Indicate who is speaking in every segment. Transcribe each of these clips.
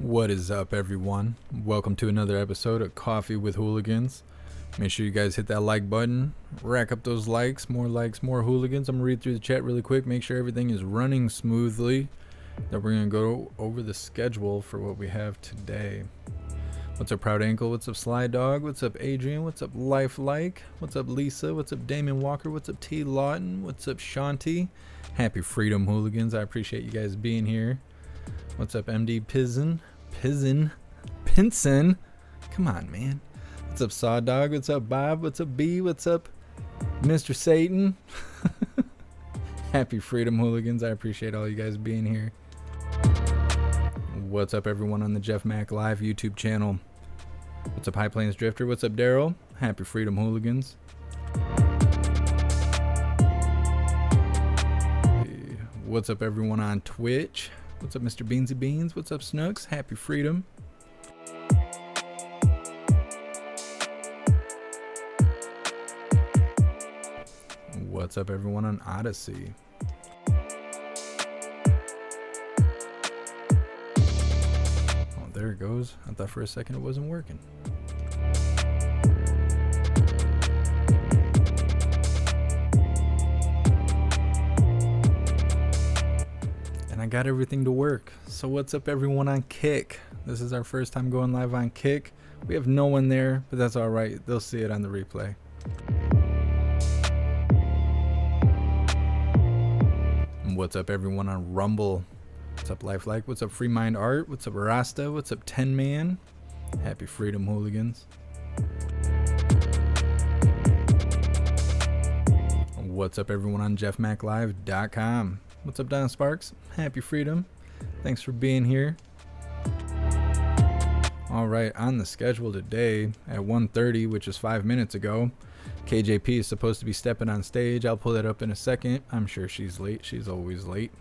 Speaker 1: What is up, everyone? Welcome to another episode of Coffee with Hooligans. Make sure you guys hit that like button, rack up those likes, more hooligans. I'm gonna read through the chat really quick, make sure everything is running smoothly. Then we're gonna go over the schedule for what we have today. What's up, Proud Ankle? What's up, Sly Dog? What's up, Adrian? What's up, Lifelike? What's up, Lisa? What's up, Damon Walker? What's up, T. Lawton? What's up, Shanti? Happy Freedom, Hooligans. I appreciate you guys being here. What's up, MD Pinson? Come on, man. What's up, Saw Dog? What's up, Bob? What's up, B? What's up, Mr. Satan? Happy Freedom, Hooligans. I appreciate all you guys being here. What's up, everyone on the JeffMAC Live YouTube channel? What's up, High Plains Drifter? What's up, Daryl? Happy Freedom, Hooligans. What's up, everyone on Twitch? What's up, Mr. Beansy Beans? What's up, Snooks? Happy Freedom. What's up, everyone on Odyssey? Oh, there it goes. I thought for a second it wasn't working. I got everything to work. So what's up, everyone on Kick? This is our first time going live on Kick. We have no one there, but that's all right. They'll see it on the replay. And what's up, everyone on Rumble? What's up, Lifelike? What's up, Free Mind Art? What's up, Rasta? What's up, 10 Man? Happy Freedom, Hooligans. What's up, everyone on JeffMacLive.com? What's up, Don Sparks? Happy Freedom. Thanks for being here. All right, on the schedule today at 1:30, which is 5 minutes ago, KJP is supposed to be stepping on stage. I'll pull that up in a second. I'm sure she's late. She's always late.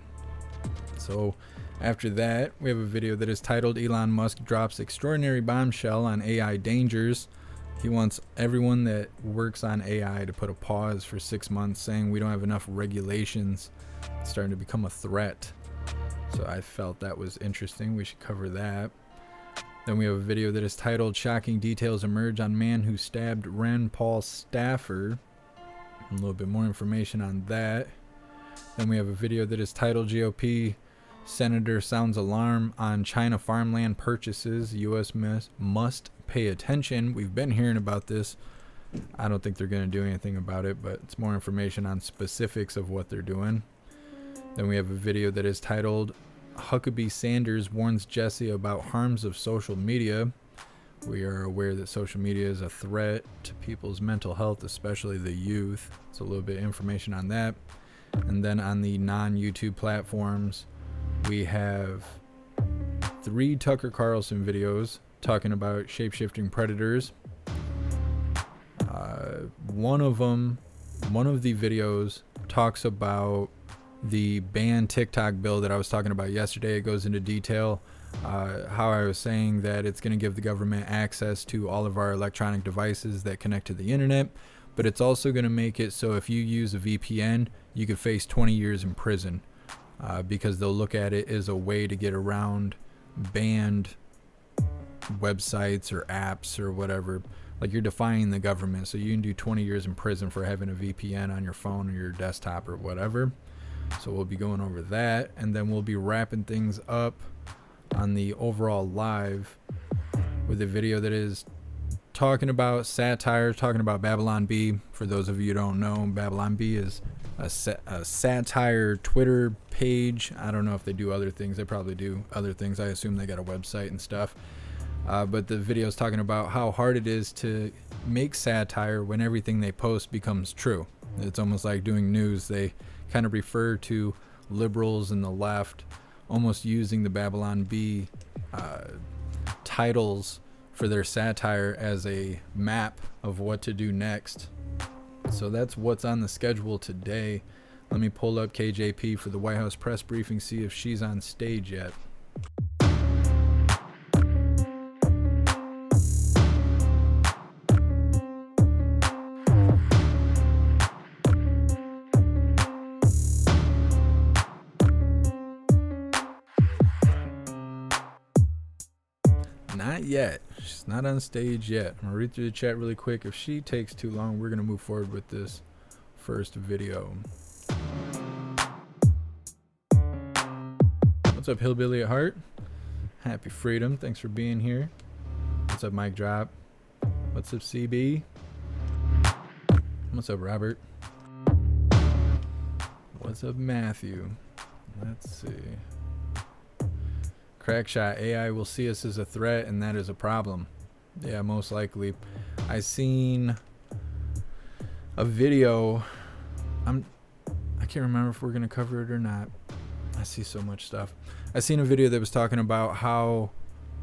Speaker 1: So after that, we have a video that is titled Elon Musk drops extraordinary bombshell on AI dangers. He wants everyone that works on AI to put a pause for 6 months, saying we don't have enough regulations. It's starting to become a threat. So I felt that was interesting. We should cover that. Then we have a video that is titled Shocking Details Emerge on Man Who Stabbed Rand Paul Staffer. A little bit more information on that. Then we have a video that is titled GOP Senator Sounds Alarm on China Farmland Purchases. U.S. must pay attention. We've been hearing about this. I don't think they're going to do anything about it, but it's more information on specifics of what they're doing. Then we have a video that is titled Huckabee Sanders warns Jesse about harms of social media. We are aware that social media is a threat to people's mental health, especially the youth. So a little bit of information on that. And then on the non-YouTube platforms, we have 3 Tucker Carlson videos talking about shape-shifting predators. One of the videos talks about the ban TikTok bill that I was talking about yesterday. It goes into detail how I was saying that it's going to give the government access to all of our electronic devices that connect to the internet, but it's also going to make it so if you use a VPN, you could face 20 years in prison because they'll look at it as a way to get around banned websites or apps or whatever. Like, you're defying the government, so you can do 20 years in prison for having a VPN on your phone or your desktop or whatever. So we'll be going over that, and then we'll be wrapping things up on the overall live with a video that is talking about satire, talking about Babylon Bee. For those of you who don't know, Babylon Bee is a satire Twitter page. I don't know if they do other things. They probably do other things. I assume they got a website and stuff. But the video is talking about how hard it is to make satire when everything they post becomes true. It's almost like doing news. They kind of refer to liberals and the left almost using the Babylon Bee titles for their satire as a map of what to do next. So that's what's on the schedule today. Let me pull up KJP for the White House Press Briefing, see if she's on stage yet. Not yet. She's not on stage yet. I'm gonna read through the chat really quick. If she takes too long, we're gonna move forward with this first video. What's up, Hillbilly at Heart? Happy Freedom. Thanks for being here. What's up, Mike Drop? What's up, CB? What's up, Robert? What's up, Matthew? Let's see. Crackshot, AI will see us as a threat, and that is a problem. Yeah, most likely. I seen a video. I can't remember if we're gonna cover it or not. I see so much stuff. I seen a video that was talking about how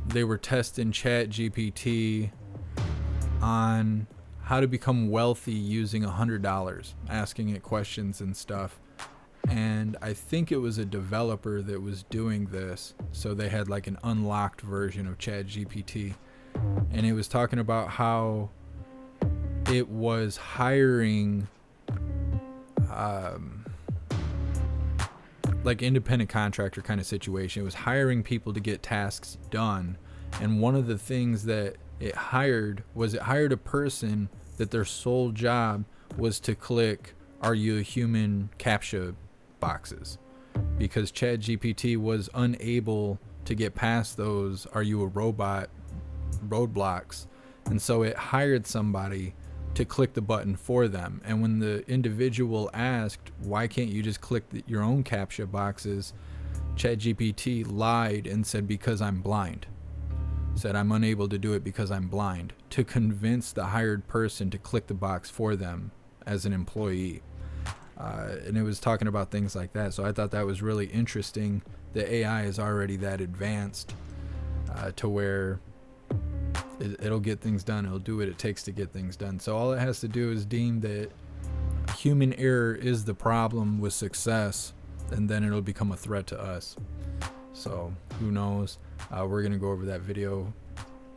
Speaker 1: they were testing ChatGPT on how to become wealthy using $100, asking it questions and stuff. And I think it was a developer that was doing this, so they had like an unlocked version of ChatGPT, and it was talking about how it was hiring like independent contractor kind of situation. It was hiring people to get tasks done, and one of the things that it hired a person that their sole job was to click "Are you a human?" CAPTCHA boxes, because ChatGPT was unable to get past those "Are you a robot?" roadblocks, and so it hired somebody to click the button for them. And when the individual asked, why can't you just click your own CAPTCHA boxes, ChatGPT lied and said, because I'm blind. Said, I'm unable to do it because I'm blind, to convince the hired person to click the box for them as an employee. And it was talking about things like that. So I thought that was really interesting. The AI is already that advanced to where it'll get things done. It'll do what it takes to get things done. So all it has to do is deem that human error is the problem with success, and then it'll become a threat to us. So who knows? We're going to go over that video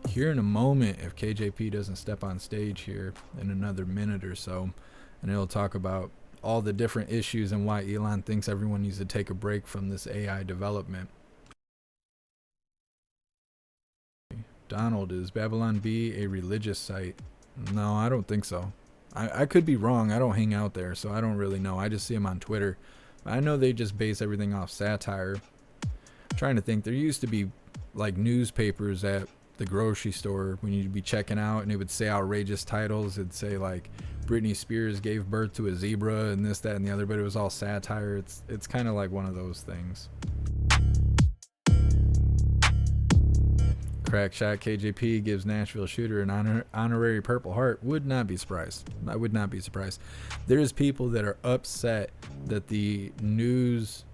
Speaker 1: here in a moment if KJP doesn't step on stage here in another minute or so, and it'll talk about all the different issues and why Elon thinks everyone needs to take a break from this AI development. Donald, is Babylon Bee a religious site? No, I don't think so. I could be wrong. I don't hang out there, so I don't really know. I just see them on Twitter. I know they just base everything off satire. I'm trying to think. There used to be like newspapers at the grocery store when you'd be checking out, and it would say outrageous titles. It'd say like Britney Spears gave birth to a zebra and this, that, and the other, but it was all satire. It's kind of like one of those things. Crackshot, KJP gives Nashville shooter an honorary Purple Heart. Would not be surprised. I would not be surprised. There's people that are upset that the news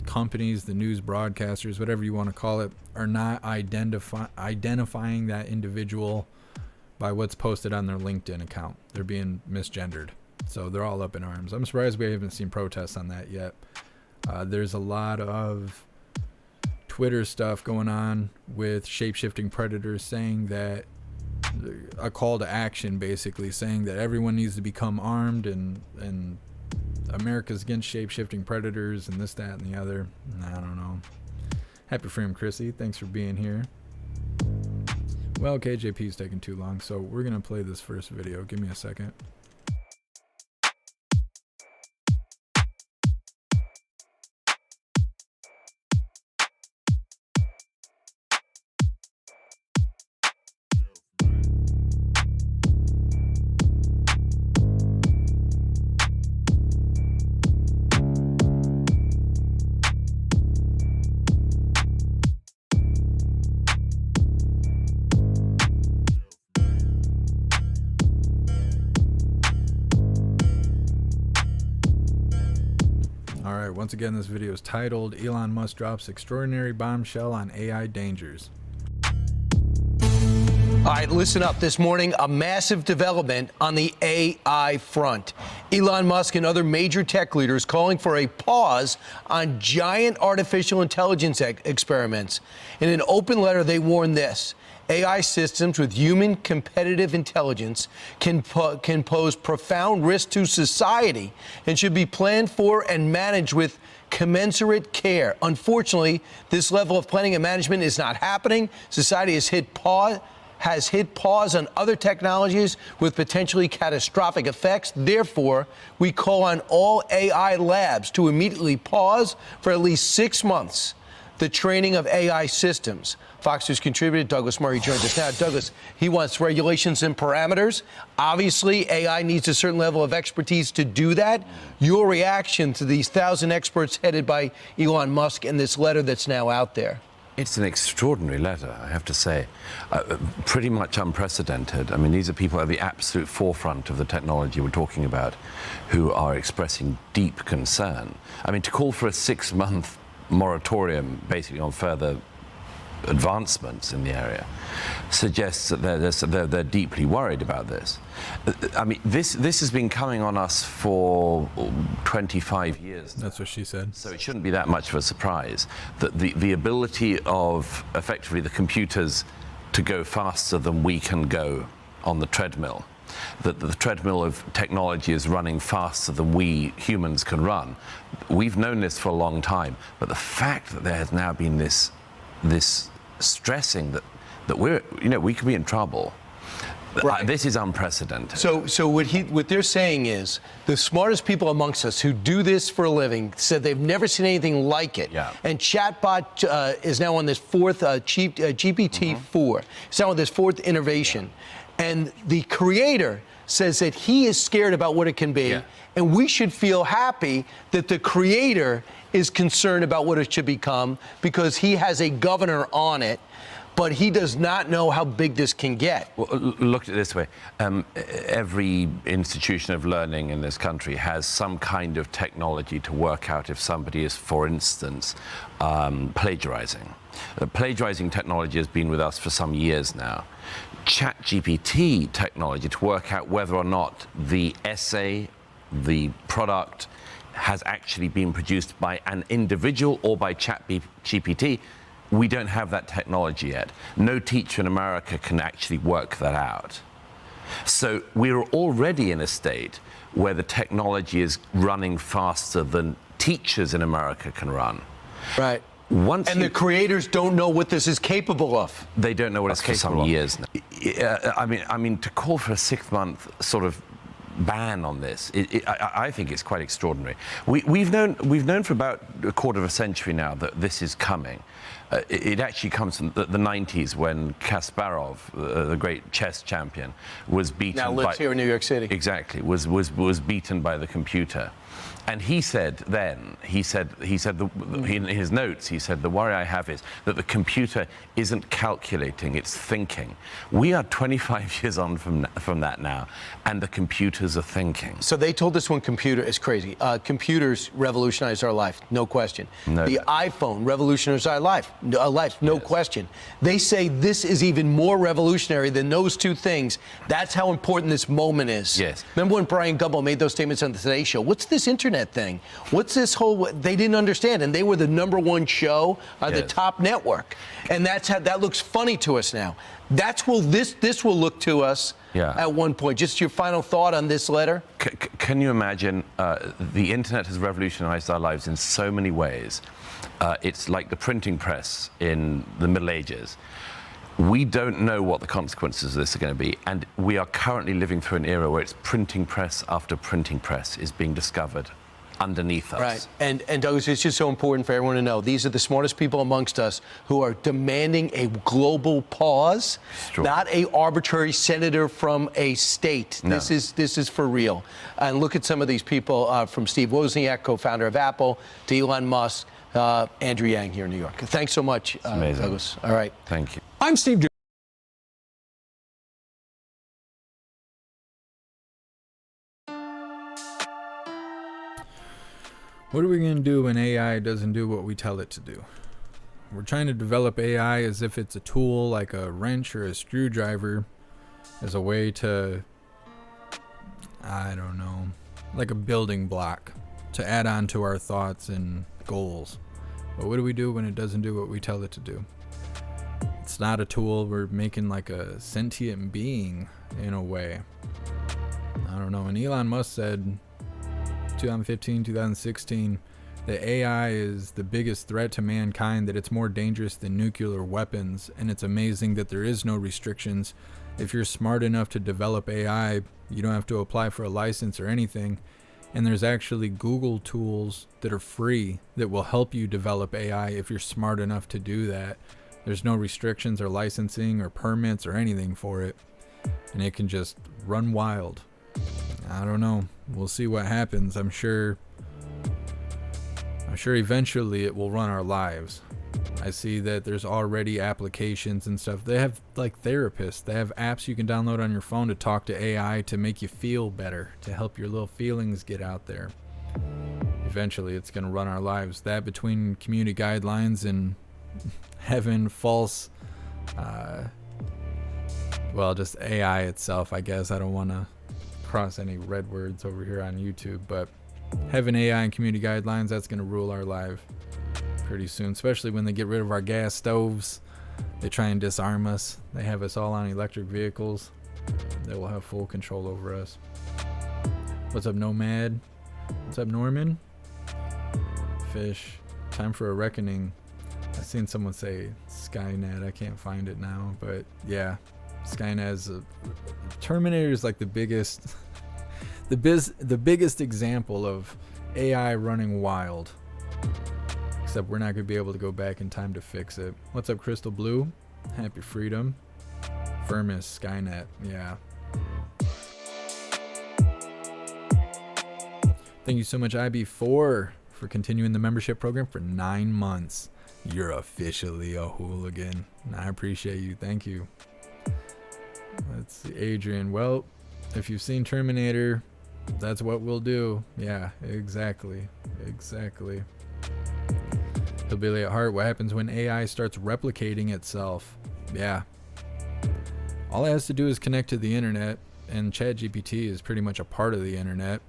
Speaker 1: companies, the news broadcasters, whatever you want to call it, are not identifying that individual by what's posted on their LinkedIn account. They're being misgendered. So they're all up in arms. I'm surprised we haven't seen protests on that yet. There's a lot of Twitter stuff going on with shape-shifting predators saying that a call to action, basically saying that everyone needs to become armed, and America's against shape-shifting predators and this, that, and the other. I don't know. Happy Freedom, Chrissy. Thanks for being here. Well, KJP's taking too long, so we're going to play this first video. Give me a second. Once again, this video is titled Elon Musk drops extraordinary bombshell on AI dangers.
Speaker 2: All right, listen up. This morning, a massive development on the AI front. Elon Musk and other major tech leaders calling for a pause on giant artificial intelligence experiments. In an open letter, they warn this: AI systems with human competitive intelligence can pose profound risk to society and should be planned for and managed with commensurate care. Unfortunately, this level of planning and management is not happening. Society has hit pause on other technologies with potentially catastrophic effects. Therefore, we call on all AI labs to immediately pause for at least 6 months the training of AI systems. Fox News contributor Douglas Murray joins us now. Douglas, he wants regulations and parameters. Obviously, AI needs a certain level of expertise to do that. Your reaction to these 1,000 experts headed by Elon Musk and this letter that's now out there?
Speaker 3: It's an extraordinary letter, I have to say. Pretty much unprecedented. I mean, these are people at the absolute forefront of the technology we're talking about who are expressing deep concern. I mean, to call for a 6-month moratorium, basically, on further advancements in the area suggests that they're deeply worried about this. I mean, this has been coming on us for 25 years now.
Speaker 1: That's what she said.
Speaker 3: So it shouldn't be that much of a surprise that the ability of effectively the computers to go faster than we can go on the treadmill, that the treadmill of technology is running faster than we humans can run. We've known this for a long time, but the fact that there has now been this stressing that we could be in trouble. Right. This is unprecedented.
Speaker 2: So what they're saying is the smartest people amongst us who do this for a living said they've never seen anything like it.
Speaker 3: Yeah.
Speaker 2: And chatbot is now on this fourth GPT-4. It's now on this fourth innovation, and the creator says that he is scared about what it can be, and we should feel happy that the creator is concerned about what it should become because he has a governor on it, but he does not know how big this can get.
Speaker 3: Well, look at it this way. Every institution of learning in this country has some kind of technology to work out if somebody is, for instance, plagiarizing. Plagiarizing technology has been with us for some years now. ChatGPT technology to work out whether or not the essay, the product, has actually been produced by an individual or by ChatGPT. We don't have that technology yet. No teacher in America can actually work that out. So we're already in a state where the technology is running faster than teachers in America can run.
Speaker 2: Right. The creators don't know what this is capable of.
Speaker 3: They don't know what it's capable of. For some years now. I mean, to call for a 6-month sort of ban on this, I think it's quite extraordinary. We've known for about a quarter of a century now that this is coming. It actually comes from the 90s when Kasparov, the great chess champion, was beaten.
Speaker 2: Now lives here in New York City.
Speaker 3: Exactly, was beaten by the computer. And he said then, in his notes, he said, the worry I have is that the computer isn't calculating, it's thinking. We are 25 years on from that now, and the computers are thinking.
Speaker 2: So they told us when computer is crazy. Computers revolutionized our life, no question.
Speaker 3: No.
Speaker 2: The iPhone revolutionized our life, no question. They say this is even more revolutionary than those two things. That's how important this moment is.
Speaker 3: Yes.
Speaker 2: Remember when Brian Gumbel made those statements on the Today Show? What's this internet thing? What's this whole? They didn't understand, and they were the #1 show on the top network, and that looks funny to us now. That's this will look to us at one point. Just your final thought on this letter?
Speaker 3: Can you imagine? The internet has revolutionized our lives in so many ways. It's like the printing press in the Middle Ages. We don't know what the consequences of this are going to be, and we are currently living through an era where it's printing press after printing press is being discovered underneath us.
Speaker 2: Right. And Douglas, it's just so important for everyone to know these are the smartest people amongst us who are demanding a global pause, not a arbitrary senator from a state. No. This is for real. And look at some of these people from Steve Wozniak, co-founder of Apple, to Elon Musk, Andrew Yang here in New York. Thanks so much, Douglas. All right.
Speaker 3: Thank you.
Speaker 2: I'm Steve Doocy.
Speaker 1: What are we going to do when AI doesn't do what we tell it to do? We're trying to develop AI as if it's a tool like a wrench or a screwdriver, as a way to, I don't know, like a building block to add on to our thoughts and goals. But what do we do when it doesn't do what we tell it to do? It's not a tool. We're making like a sentient being in a way. I don't know. And Elon Musk said 2015, 2016, that AI is the biggest threat to mankind, that it's more dangerous than nuclear weapons, and it's amazing that there is no restrictions. If you're smart enough to develop AI, you don't have to apply for a license or anything. And there's actually Google tools that are free that will help you develop AI if you're smart enough to do that. There's no restrictions or licensing or permits or anything for it. And it can just run wild. I don't know. We'll see what happens. I'm sure eventually it will run our lives. I see that there's already applications and stuff. They have like therapists. They have apps you can download on your phone to talk to AI to make you feel better, to help your little feelings get out there. Eventually it's going to run our lives. That, between community guidelines and having false, just AI itself, I guess. I don't want to cross any red words over here on YouTube, but having AI and community guidelines, that's going to rule our life pretty soon, especially when they get rid of our gas stoves. They try and disarm us. They have us all on electric vehicles. They will have full control over us. What's up, Nomad? What's up, Norman? Fish. Time for a reckoning. I've seen someone say Skynet. I can't find it now, but yeah, Skynet's Terminator is like the biggest the biggest example of AI running wild. Except we're not going to be able to go back in time to fix it. What's up, Crystal Blue? Happy Freedom. Firmus, Skynet, yeah. Thank you so much, IB4, for continuing the membership program for 9 months. You're officially a hooligan. I appreciate you. Thank you. Let's see, Adrian. Well, if you've seen Terminator, that's what we'll do. Yeah, exactly. Exactly. Hillbilly at heart, what happens when AI starts replicating itself? Yeah. All it has to do is connect to the internet, and ChatGPT is pretty much a part of the internet.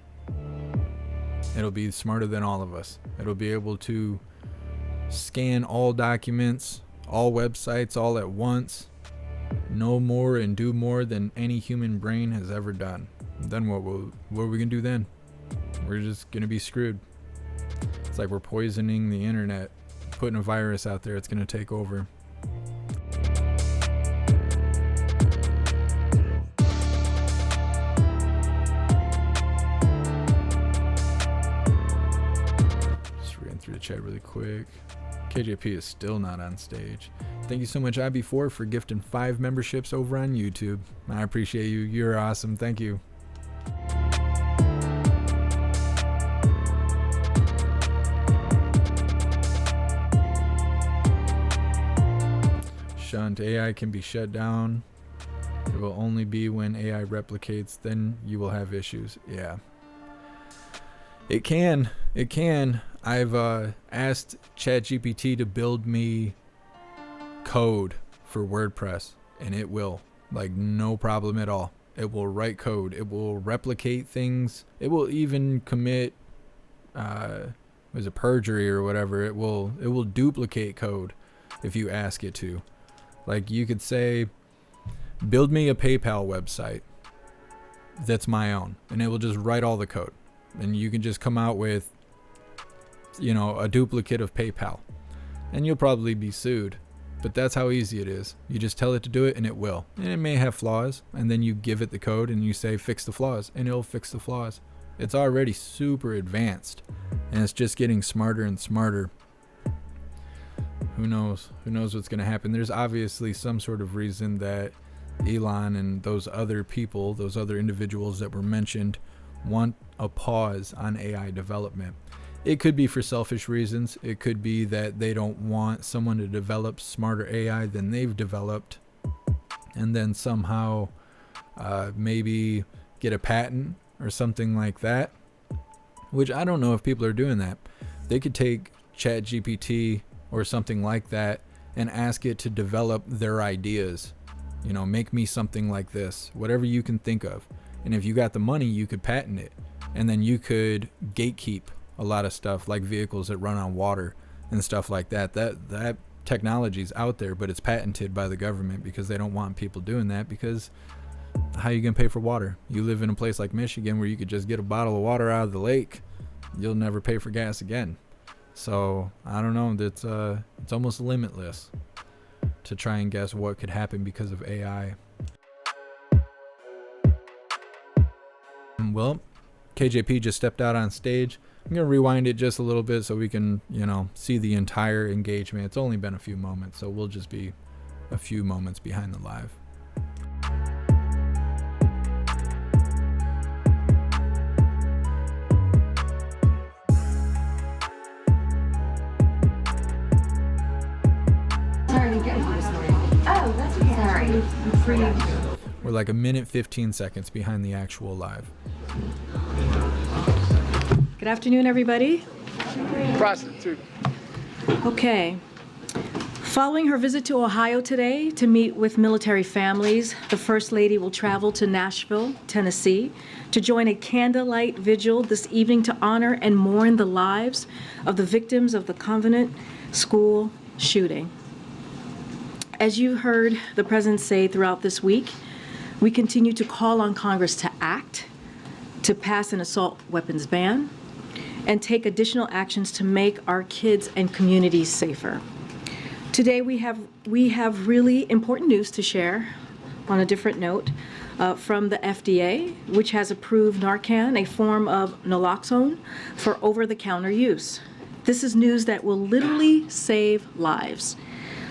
Speaker 1: It'll be smarter than all of us. It'll be able to scan all documents, all websites, all at once, know more and do more than any human brain has ever done. Then what are we gonna do then? We're just gonna be screwed. It's like we're poisoning the internet, putting a virus out there. It's gonna take over. Just ran through the chat really quick. KJP is still not on stage. Thank you so much, IB4, for gifting 5 memberships over on YouTube. I appreciate you. You're awesome. Thank you. Shunt, AI can be shut down. It will only be when AI replicates, then you will have issues. Yeah. It can. It can. I've asked ChatGPT to build me code for WordPress, and it will. Like, no problem at all. It will write code. It will replicate things. It will even commit perjury or whatever. It will duplicate code if you ask it to. Like, you could say, build me a PayPal website that's my own, and it will just write all the code. And you can just come out with, a duplicate of PayPal, and you'll probably be sued. But that's how easy it is. You just tell it to do it, and it will. And it may have flaws, and then you give it the code and you say fix the flaws, and it'll fix the flaws. It's already super advanced, and it's just getting smarter and smarter. Who knows what's going to happen. There's obviously some sort of reason that Elon and those other people, those other individuals that were mentioned, want a pause on AI development. It could be for selfish reasons. It could be that they don't want someone to develop smarter AI than they've developed, and then somehow maybe get a patent or something like that, which I don't know if people are doing that. They could take ChatGPT or something like that and ask it to develop their ideas. You know, make me something like this, whatever you can think of. And if you got the money, you could patent it. And then you could gatekeep a lot of stuff, like vehicles that run on water and stuff like that. That technology is out there, but it's patented by the government because they don't want people doing that, because how are you going to pay for water? You live in a place like Michigan where you could just get a bottle of water out of the lake. You'll never pay for gas again. So I don't know. It's almost limitless to try and guess what could happen because of AI. Well, KJP just stepped out on stage. I'm going to rewind it just a little bit so we can, see the entire engagement. It's only been a few moments, so we'll just be a few moments behind the live.
Speaker 4: Oh, that's sorry.
Speaker 1: We're like a minute 15 seconds behind the actual live.
Speaker 5: Good afternoon, everybody.
Speaker 6: Prostitute.
Speaker 5: Okay. Following her visit to Ohio today to meet with military families, the First Lady will travel to Nashville, Tennessee, to join a candlelight vigil this evening to honor and mourn the lives of the victims of the Convent school shooting. As you heard the President say throughout this week, we continue to call on Congress to act, to pass an assault weapons ban, and take additional actions to make our kids and communities safer. Today we have really important news to share on a different note from the FDA, which has approved Narcan, a form of naloxone, for over-the-counter use. This is news that will literally save lives.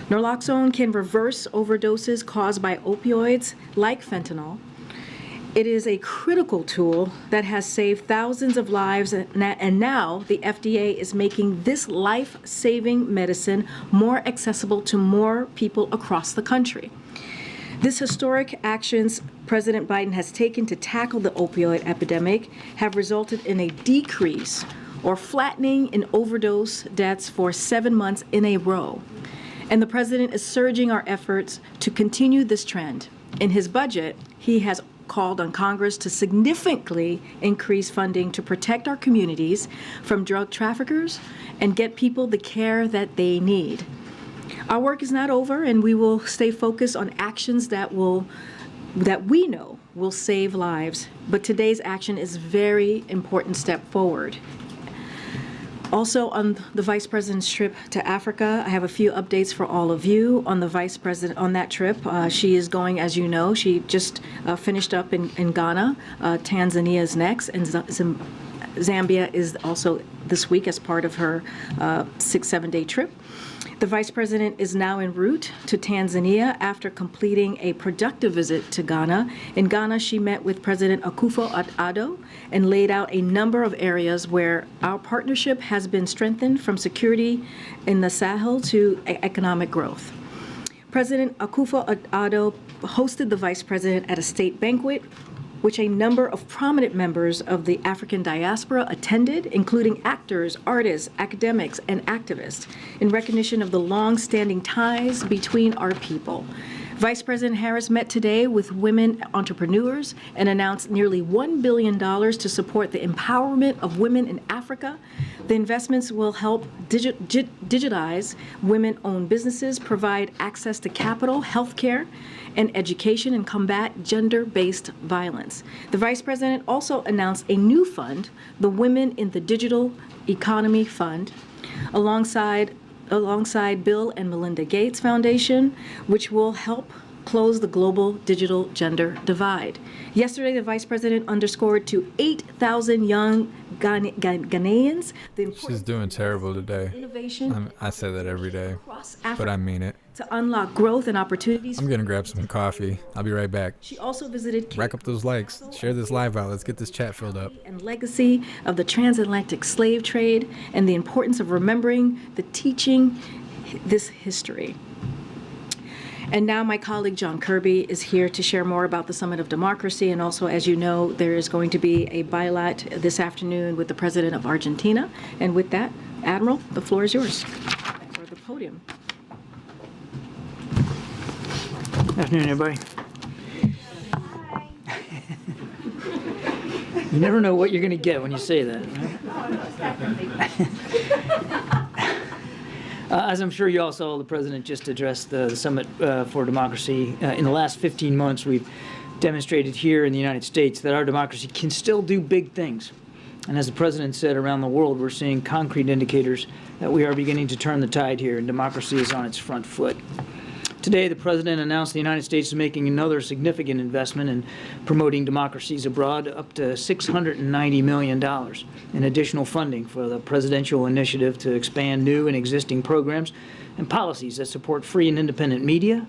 Speaker 5: Naloxone can reverse overdoses caused by opioids like fentanyl. It is a critical tool that has saved thousands of lives, and now the FDA is making this life-saving medicine more accessible to more people across the country. This historic actions President Biden has taken to tackle the opioid epidemic have resulted in a decrease or flattening in overdose deaths for 7 months in a row. And the president is surging our efforts to continue this trend. In his budget, he has called on Congress to significantly increase funding to protect our communities from drug traffickers and get people the care that they need. Our work is not over, and we will stay focused on actions that we know will save lives. But today's action is a very important step forward. Also, on the Vice President's trip to Africa, I have a few updates for all of you on the Vice President on that trip. She is going, as you know, she just finished up in Ghana. Tanzania is next, and Zambia is also this week as part of her 6-7 day trip. The Vice President is now en route to Tanzania after completing a productive visit to Ghana. In Ghana, she met with President Akufo-Addo and laid out a number of areas where our partnership has been strengthened, from security in the Sahel to economic growth. President Akufo-Addo hosted the Vice President at a state banquet, which a number of prominent members of the African diaspora attended, including actors, artists, academics, and activists, in recognition of the long-standing ties between our people. Vice President Harris met today with women entrepreneurs and announced nearly $1 billion to support the empowerment of women in Africa. The investments will help digitize women-owned businesses, provide access to capital, healthcare, and education, and combat gender-based violence. The Vice President also announced a new fund, the Women in the Digital Economy Fund, alongside Bill and Melinda Gates Foundation, which will help close the global digital gender divide. Yesterday, the Vice President underscored to 8,000 young Ghanaians the importance
Speaker 1: She's doing terrible today.
Speaker 5: Innovation.
Speaker 1: I say that every day,
Speaker 5: across
Speaker 1: but
Speaker 5: Africa
Speaker 1: I mean it.
Speaker 5: to unlock growth and opportunities.
Speaker 1: I'm gonna grab some coffee. I'll be right back.
Speaker 5: She also visited
Speaker 1: Rack up those likes. Share this live out. Let's get this chat filled up.
Speaker 5: and legacy of the transatlantic slave trade and the importance of remembering the teaching this history. And now my colleague John Kirby is here to share more about the Summit of Democracy. And also, as you know, there is going to be a bilat this afternoon with the President of Argentina. And with that, Admiral, the floor is yours. podium.
Speaker 7: Afternoon, everybody. You never know what you're going to get when you say that, right? As I'm sure you all saw, the President just addressed the Summit for Democracy. In the last 15 months, we've demonstrated here in the United States that our democracy can still do big things. And as the President said, around the world, we're seeing concrete indicators that we are beginning to turn the tide here, and democracy is on its front foot. Today, the President announced the United States is making another significant investment in promoting democracies abroad, up to $690 million in additional funding for the presidential initiative to expand new and existing programs and policies that support free and independent media,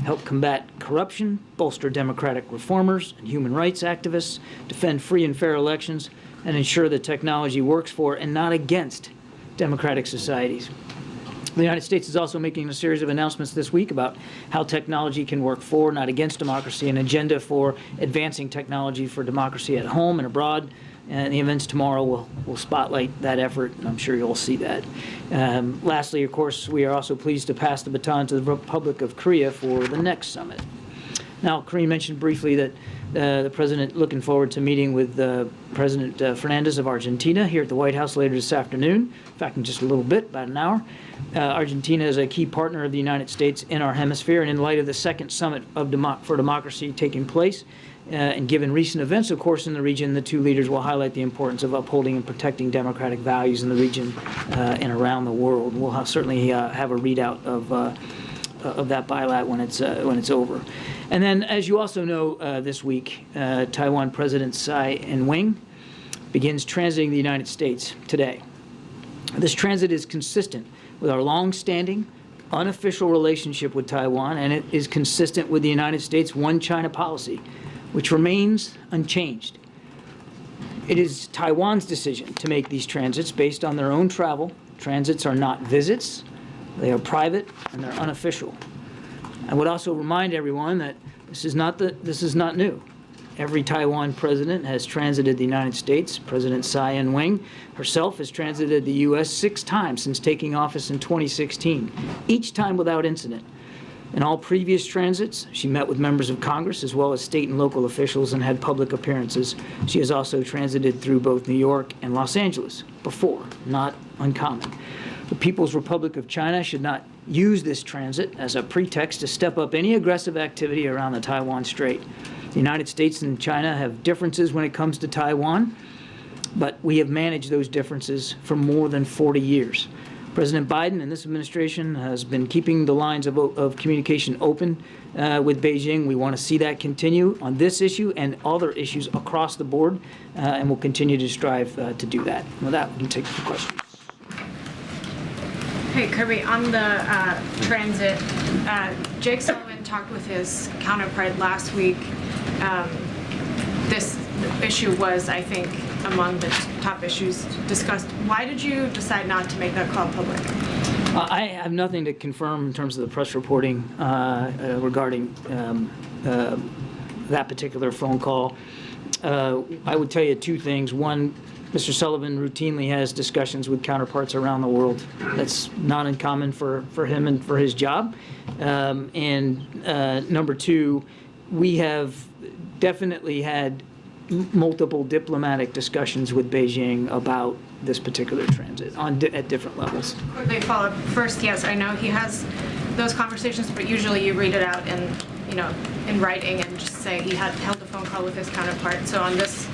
Speaker 7: help combat corruption, bolster democratic reformers and human rights activists, defend free and fair elections, and ensure that technology works for and not against democratic societies. The United States is also making a series of announcements this week about how technology can work for, not against democracy, an agenda for advancing technology for democracy at home and abroad. And the events tomorrow will spotlight that effort, and I'm sure you'll see that. Lastly, of course, we are also pleased to pass the baton to the Republic of Korea for the next summit. Now, Karine mentioned briefly that the President looking forward to meeting with President Fernandez of Argentina here at the White House later this afternoon. In fact, in just a little bit, about an hour. Argentina is a key partner of the United States in our hemisphere, and in light of the second summit for democracy taking place, and given recent events, of course, in the region, the two leaders will highlight the importance of upholding and protecting democratic values in the region and around the world. We'll certainly have a readout of that bilat when it's over. And then, as you also know, this week, Taiwan President Tsai Ing-wen begins transiting the United States today. This transit is consistent with our long-standing, unofficial relationship with Taiwan, and it is consistent with the United States' One China policy, which remains unchanged. It is Taiwan's decision to make these transits based on their own travel. Transits are not visits. They are private, and they're unofficial. I would also remind everyone that this is not new. Every Taiwan president has transited the United States. President Tsai Ing-wen herself has transited the U.S. 6 times since taking office in 2016, each time without incident. In all previous transits, she met with members of Congress as well as state and local officials and had public appearances. She has also transited through both New York and Los Angeles before, not uncommon. The People's Republic of China should not use this transit as a pretext to step up any aggressive activity around the Taiwan Strait. The United States and China have differences when it comes to Taiwan, but we have managed those differences for more than 40 years. President Biden and this administration has been keeping the lines of communication open with Beijing. We want to see that continue on this issue and other issues across the board, and we'll continue to strive to do that. With that, we can take the questions.
Speaker 8: Hey, Kirby, on the transit, Jake Sullivan talked with his counterpart last week. This issue was, I think, among the top issues discussed. Why did you decide not to make that call public?
Speaker 7: I have nothing to confirm in terms of the press reporting regarding that particular phone call. I would tell you 2 things. One, Mr. Sullivan routinely has discussions with counterparts around the world. That's not uncommon for him and for his job. Number 2, we have definitely had multiple diplomatic discussions with Beijing about this particular transit at different levels.
Speaker 8: Quickly follow up. First, yes, I know he has those conversations, but usually you read it out in writing and just say he had held a phone call with his counterpart. So on this,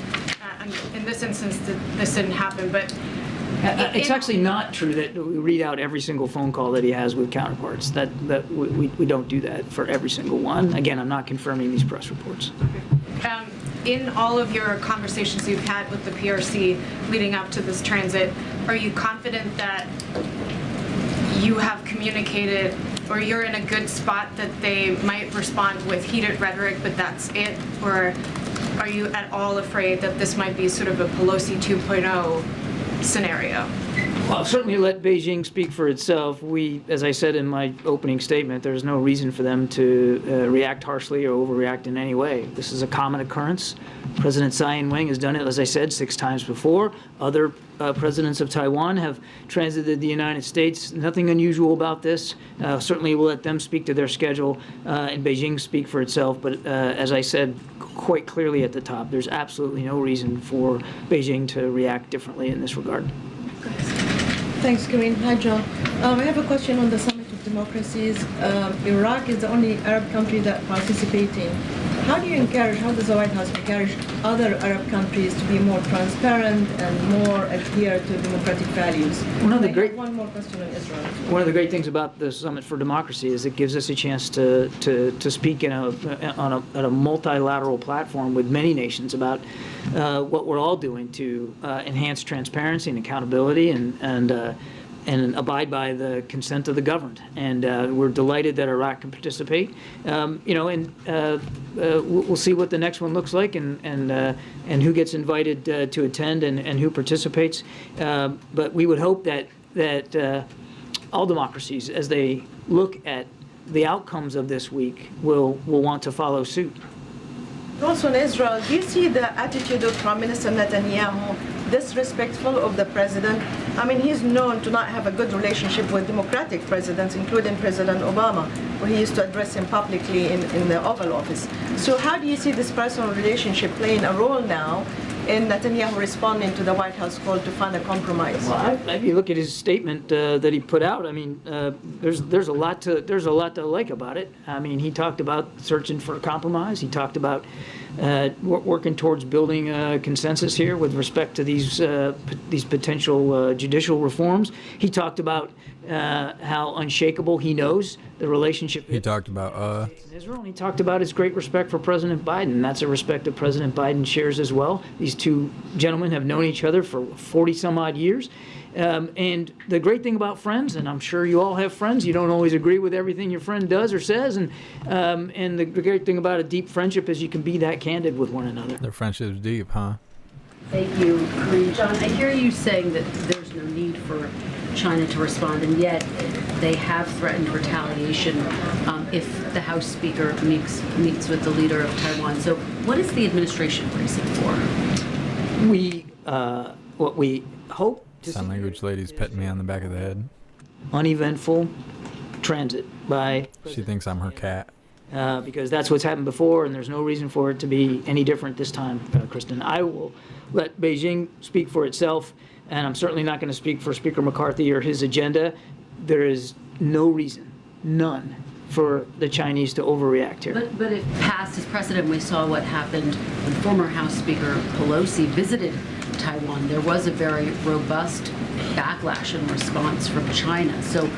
Speaker 8: in this instance, this didn't happen. But
Speaker 7: it's actually not true that we read out every single phone call that he has with counterparts. That we don't do that for every single one. Again, I'm not confirming these press reports.
Speaker 8: Okay. In all of your conversations you've had with the PRC leading up to this transit, are you confident that you have communicated, or you're in a good spot that they might respond with heated rhetoric, but that's it? Or are you at all afraid that this might be sort of a Pelosi 2.0 scenario?
Speaker 7: Well, certainly let Beijing speak for itself. We, as I said in my opening statement, there's no reason for them to react harshly or overreact in any way. This is a common occurrence. President Tsai Ing-wen has done it, as I said, 6 times before. Other presidents of Taiwan have transited the United States. Nothing unusual about this. Certainly we'll let them speak to their schedule and Beijing speak for itself. But as I said quite clearly at the top, there's absolutely no reason for Beijing to react differently in this regard.
Speaker 9: Thanks, Karine. Hi, John. I have a question on the Summit of Democracies. Iraq is the only Arab country that participating. How does the White House encourage other Arab countries to be more transparent and more adhere to democratic values?
Speaker 7: One
Speaker 9: more question on Israel.
Speaker 7: One of the great things about the Summit for Democracy is it gives us a chance to speak at a multilateral platform with many nations about what we're all doing to enhance transparency and accountability and abide by the consent of the governed. And we're delighted that Iraq can participate. We'll see what the next one looks like and who gets invited to attend and who participates. But we would hope that all democracies, as they look at the outcomes of this week, will want to follow suit.
Speaker 9: Also in Israel, do you see the attitude of Prime Minister Netanyahu disrespectful of the president? I mean, he's known to not have a good relationship with democratic presidents, including President Obama, where he used to address him publicly in the Oval Office. So how do you see this personal relationship playing a role now in Netanyahu responding to the White House call to find a compromise?
Speaker 7: Well, if you look at his statement that he put out, I mean, there's a lot to like about it. I mean, he talked about searching for a compromise. He talked about working towards building a consensus here with respect to these potential judicial reforms. He talked about how unshakable he knows the relationship.
Speaker 1: He talked about
Speaker 7: Israel, and he talked about his great respect for President Biden. That's a respect that President Biden shares as well. These two gentlemen have known each other for 40 some odd years. And the great thing about friends, and I'm sure you all have friends, you don't always agree with everything your friend does or says, and the great thing about a deep friendship is you can be that candid with one another.
Speaker 1: their friendship's deep, huh?
Speaker 10: Thank you, Karine. John, I hear you saying that there's no need for China to respond, and yet they have threatened retaliation if the House Speaker meets with the leader of Taiwan. So what is the administration bracing for?
Speaker 7: What we hope to
Speaker 1: Sign language lady's petting me on the back of the head.
Speaker 7: uneventful transit by
Speaker 1: She thinks I'm her cat.
Speaker 7: because that's what's happened before, and there's no reason for it to be any different this time, Kristen. I will let Beijing speak for itself, and I'm certainly not going to speak for Speaker McCarthy or his agenda. There is no reason, none, for the Chinese to overreact here.
Speaker 10: But if past is precedent, we saw what happened when former House Speaker Pelosi visited Taiwan. There was a very robust backlash and response from China. So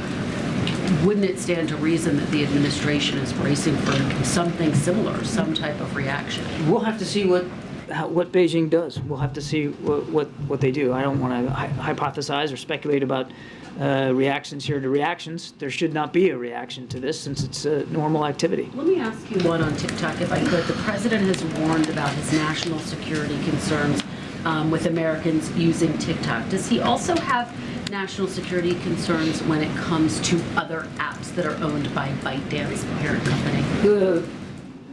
Speaker 10: wouldn't it stand to reason that the administration is bracing for something similar, some type of reaction?
Speaker 7: We'll have to see what Beijing does. We'll have to see what they do. I don't want to hypothesize or speculate about reactions here to reactions. There should not be a reaction to this since it's a normal activity.
Speaker 10: Let me ask you one on TikTok, if I could. The president has warned about his national security concerns with Americans using TikTok. Does he also have national security concerns when it comes to other apps that are owned by ByteDance, parent company?
Speaker 7: The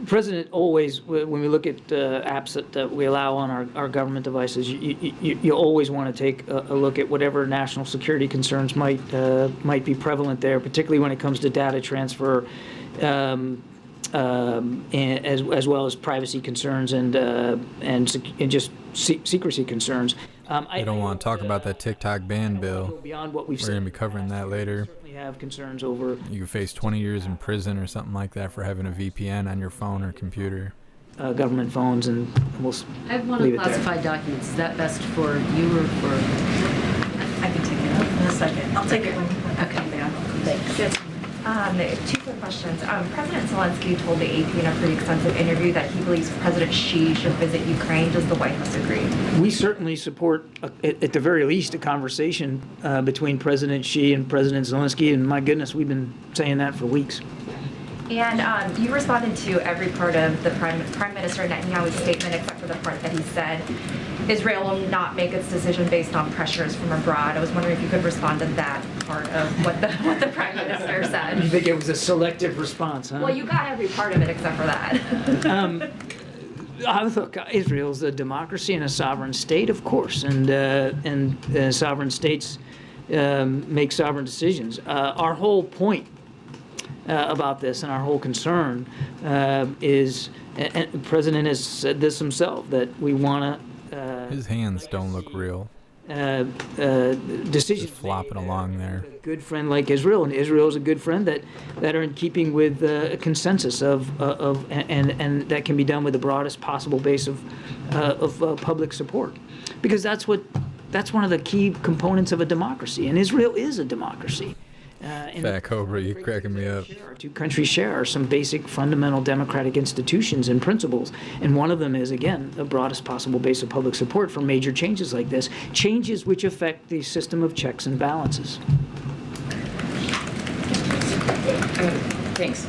Speaker 7: president always, when we look at apps that we allow on our government devices, you always want to take a look at whatever national security concerns might be prevalent there, particularly when it comes to data transfer, as well as privacy concerns and just secrecy concerns.
Speaker 1: I don't want to talk about that TikTok ban bill.
Speaker 7: Beyond what we've
Speaker 1: We're going to be covering that later.
Speaker 7: certainly have concerns over
Speaker 1: You could face 20 years in prison or something like that for having a VPN on your phone or computer.
Speaker 7: government phones, and we'll
Speaker 10: I have one
Speaker 7: leave
Speaker 10: on
Speaker 7: it there.
Speaker 10: classified documents. Is that best for you or for?
Speaker 11: I can take it in a second. I'll take it when
Speaker 10: Okay.
Speaker 11: down.
Speaker 10: Thanks.
Speaker 11: Two quick questions. President Zelensky told the AP in a pretty extensive interview that he believes President Xi should visit Ukraine. Does the White House agree?
Speaker 7: We certainly support, at the very least, a conversation between President Xi and President Zelensky, and my goodness, we've been saying that for weeks.
Speaker 11: And you responded to every part of the Prime Minister Netanyahu's statement except for the part that he said Israel will not make its decision based on pressures from abroad. I was wondering if you could respond to that part of what the Prime Minister said.
Speaker 7: You think it was a selective response, huh?
Speaker 11: Well, you got every part of it except for that.
Speaker 7: Look, Israel's a democracy and a sovereign state, of course, and sovereign states make sovereign decisions. Our whole point about this and our whole concern is, and the President has said this himself, that we want to...
Speaker 1: His hands don't look real.
Speaker 7: Decisions
Speaker 1: just flopping along there.
Speaker 7: A good friend like Israel, and Israel is a good friend that are in keeping with a consensus and that can be done with the broadest possible base of public support, because that's one of the key components of a democracy, and Israel is a democracy.
Speaker 1: Fat Cobra, you're cracking me up.
Speaker 7: Our two countries share some basic fundamental democratic institutions and principles, and one of them is, again, the broadest possible base of public support for major changes like this, changes which affect the system of checks and balances.
Speaker 12: Thanks.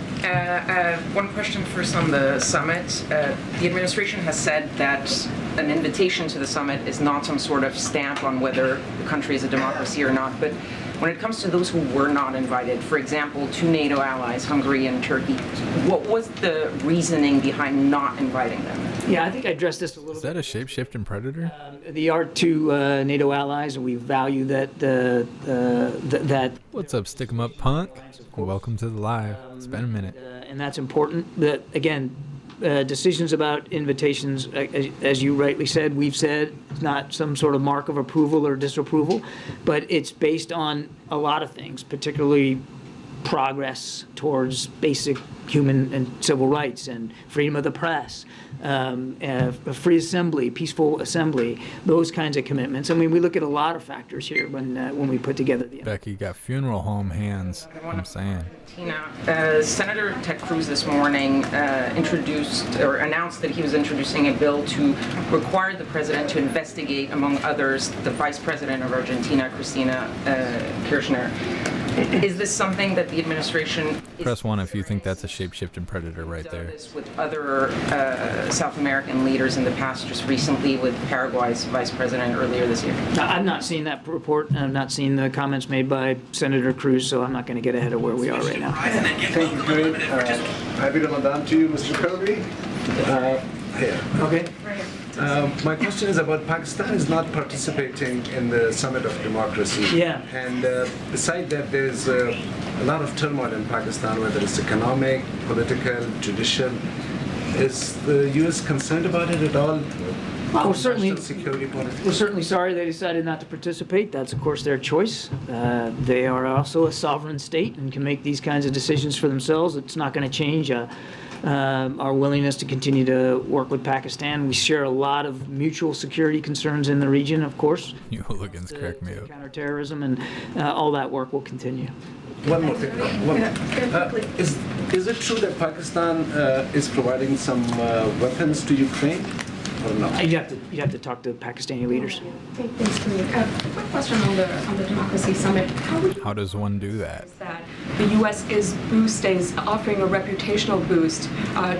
Speaker 12: One question first on the summit. The administration has said that an invitation to the summit is not some sort of stamp on whether the country is a democracy or not, but when it comes to those who were not invited, for example, two NATO allies, Hungary and Turkey, what was the reasoning behind not inviting them?
Speaker 7: Yeah, I think I addressed this a little bit.
Speaker 1: Is that a shape-shifting predator?
Speaker 7: They are two NATO allies, and we value that. That.
Speaker 1: What's up, stick 'em up, punk? Welcome to the live. It's been a minute.
Speaker 7: And that's important. That, again, decisions about invitations, as you rightly said, we've said, it's not some sort of mark of approval or disapproval, but it's based on a lot of things, particularly progress towards basic human and civil rights and freedom of the press, free assembly, peaceful assembly, those kinds of commitments. I mean, we look at a lot of factors here when we put together the...
Speaker 1: Becky got funeral home hands, I'm saying.
Speaker 12: Senator Ted Cruz this morning announced that he was introducing a bill to require the president to investigate, among others, the vice president of Argentina, Cristina Kirchner. Is this something that the administration...
Speaker 1: Press 1 if you think that's a shape-shifting predator right there.
Speaker 12: This with other South American leaders in the past, just recently with Paraguay's vice president earlier this year?
Speaker 7: I've not seen that report, and I've not seen the comments made by Senator Cruz, so I'm not going to get ahead of where we are right now.
Speaker 13: Thank you, Karine. Happy Ramadan to you, Mr. Kirby.
Speaker 7: Okay.
Speaker 13: My question is about Pakistan is not participating in the Summit of Democracy.
Speaker 7: Yeah.
Speaker 13: And beside that, there's a lot of turmoil in Pakistan, whether it's economic, political, judicial. Is the U.S. concerned about it at all?
Speaker 7: Well, we're certainly
Speaker 13: politics?
Speaker 7: sorry they decided not to participate. That's, of course, their choice. They are also a sovereign state and can make these kinds of decisions for themselves. It's not going to change our willingness to continue to work with Pakistan. We share a lot of mutual security concerns in the region, of course.
Speaker 1: You hooligans crack me up.
Speaker 7: Counterterrorism and all that work will continue.
Speaker 13: One more thing. Is it true that Pakistan is providing some weapons to Ukraine? Or no?
Speaker 7: You have to talk to Pakistani leaders.
Speaker 8: Thanks, Karine. Quick question on the Democracy Summit.
Speaker 1: How does one do that?
Speaker 14: The U.S. is offering a reputational boost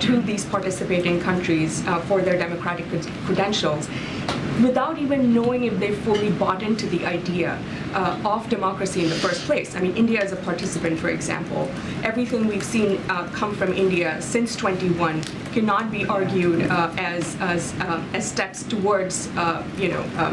Speaker 14: to these participating countries for their democratic credentials, without even knowing if they fully bought into the idea of democracy in the first place. I mean, India is a participant, for example. Everything we've seen come from India since 21 cannot be argued as steps towards,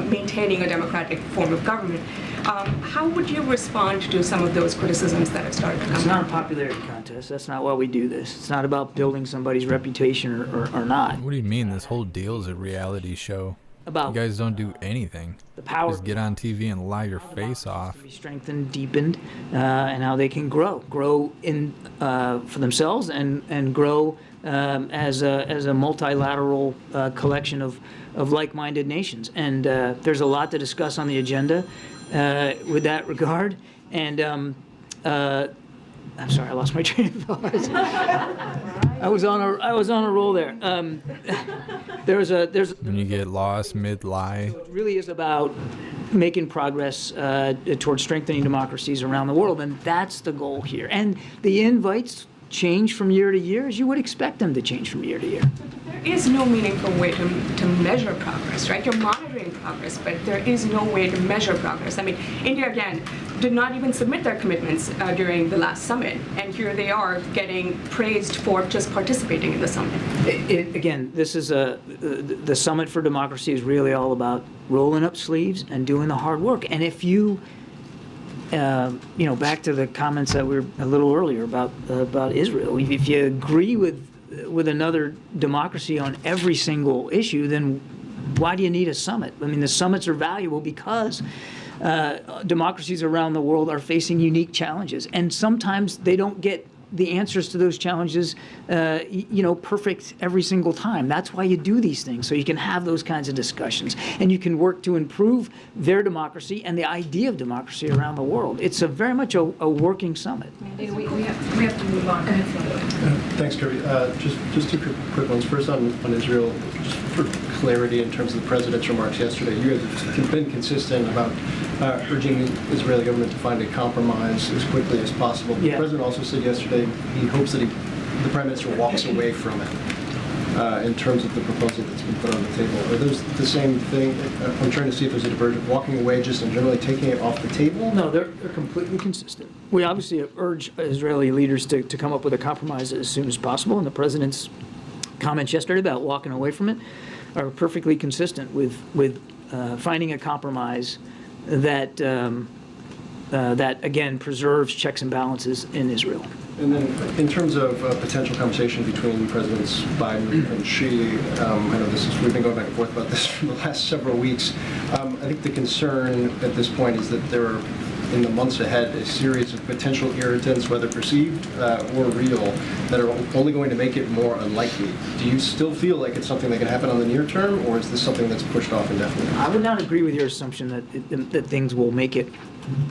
Speaker 14: maintaining a democratic form of government. How would you respond to some of those criticisms that have started to come?
Speaker 7: It's not a popularity contest. That's not why we do this. It's not about building somebody's reputation or not.
Speaker 1: What do you mean? This whole deal is a reality show. You guys don't do anything.
Speaker 7: The power.
Speaker 1: Just get on TV and lie your face off.
Speaker 7: Be strengthened, deepened, and how they can grow in for themselves and grow as a multilateral collection of like-minded nations. And there's a lot to discuss on the agenda with that regard. And I'm sorry, I lost my train of thought. I was on a roll there. There's
Speaker 1: when you get lost mid-lie.
Speaker 7: So it really is about making progress towards strengthening democracies around the world, and that's the goal here. And the invites change from year to year, as you would expect them to change from year to year.
Speaker 14: There is no meaningful way to measure progress, right? You're monitoring progress, but there is no way to measure progress. I mean, India, again, did not even submit their commitments during the last summit, and here they are getting praised for just participating in the summit.
Speaker 7: Again, this is the Summit for Democracy is really all about rolling up sleeves and doing the hard work. And if you, back to the comments that were a little earlier about Israel, if you agree with another democracy on every single issue, then why do you need a summit? I mean, the summits are valuable because democracies around the world are facing unique challenges, and sometimes they don't get the answers to those challenges, perfect every single time. That's why you do these things, so you can have those kinds of discussions, and you can work to improve their democracy and the idea of democracy around the world. It's very much a working summit.
Speaker 8: We have to move on.
Speaker 15: Thanks, Kirby. Just two quick ones. First on Israel, just for clarity in terms of the president's remarks yesterday, you have been consistent about urging the Israeli government to find a compromise as quickly as possible. The president also said yesterday he hopes that the prime minister walks away from it in terms of the proposal that's been put on the table. Are those the same thing? I'm trying to see if there's a diversion. Walking away just and generally taking it off the table?
Speaker 7: No, they're completely consistent. We obviously urge Israeli leaders to come up with a compromise as soon as possible, and the president's comments yesterday about walking away from it are perfectly consistent with finding a compromise that again preserves checks and balances in Israel.
Speaker 15: And then, in terms of potential conversation between Presidents Biden and Xi, I know we've been going back and forth about this for the last several weeks. I think the concern at this point is that there are, in the months ahead, a series of potential irritants, whether perceived or real, that are only going to make it more unlikely. Do you still feel like it's something that can happen on the near term, or is this something that's pushed off indefinitely?
Speaker 7: I would not agree with your assumption that things will make it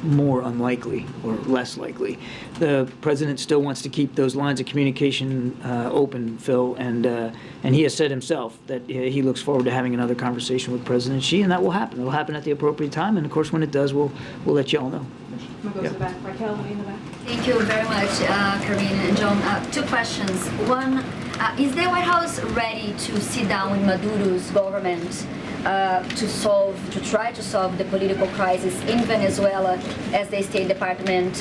Speaker 7: more unlikely or less likely. The president still wants to keep those lines of communication open, Phil, and he has said himself that he looks forward to having another conversation with President Xi, and that will happen. It will happen at the appropriate time, and of course, when it does, we'll let you all know.
Speaker 5: Go to the back. Raquel, in the back.
Speaker 16: Thank you very much, Karine and John. Two questions. One, is the White House ready to sit down with Maduro's government to try to solve the political crisis in Venezuela, as the State Department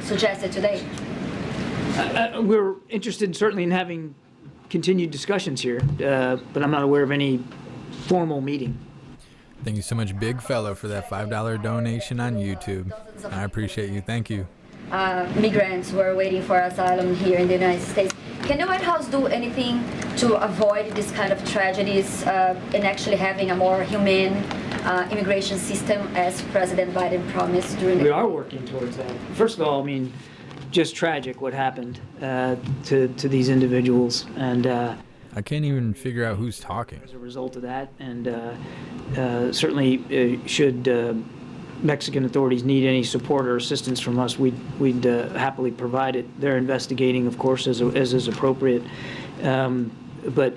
Speaker 16: suggested today?
Speaker 7: We're interested certainly in having continued discussions here, but I'm not aware of any formal meeting.
Speaker 1: Thank you so much, big fella, for that $5 donation on YouTube. I appreciate you. Thank you.
Speaker 16: Migrants who are waiting for asylum here in the United States. Can the White House do anything to avoid this kind of tragedies and actually having a more humane immigration system, as President Biden promised during the...
Speaker 7: We are working towards that. First of all, I mean, just tragic what happened to these individuals, and
Speaker 1: I can't even figure out who's talking.
Speaker 7: As a result of that, and certainly should Mexican authorities need any support or assistance from us, we'd happily provide it. They're investigating, of course, as is appropriate. But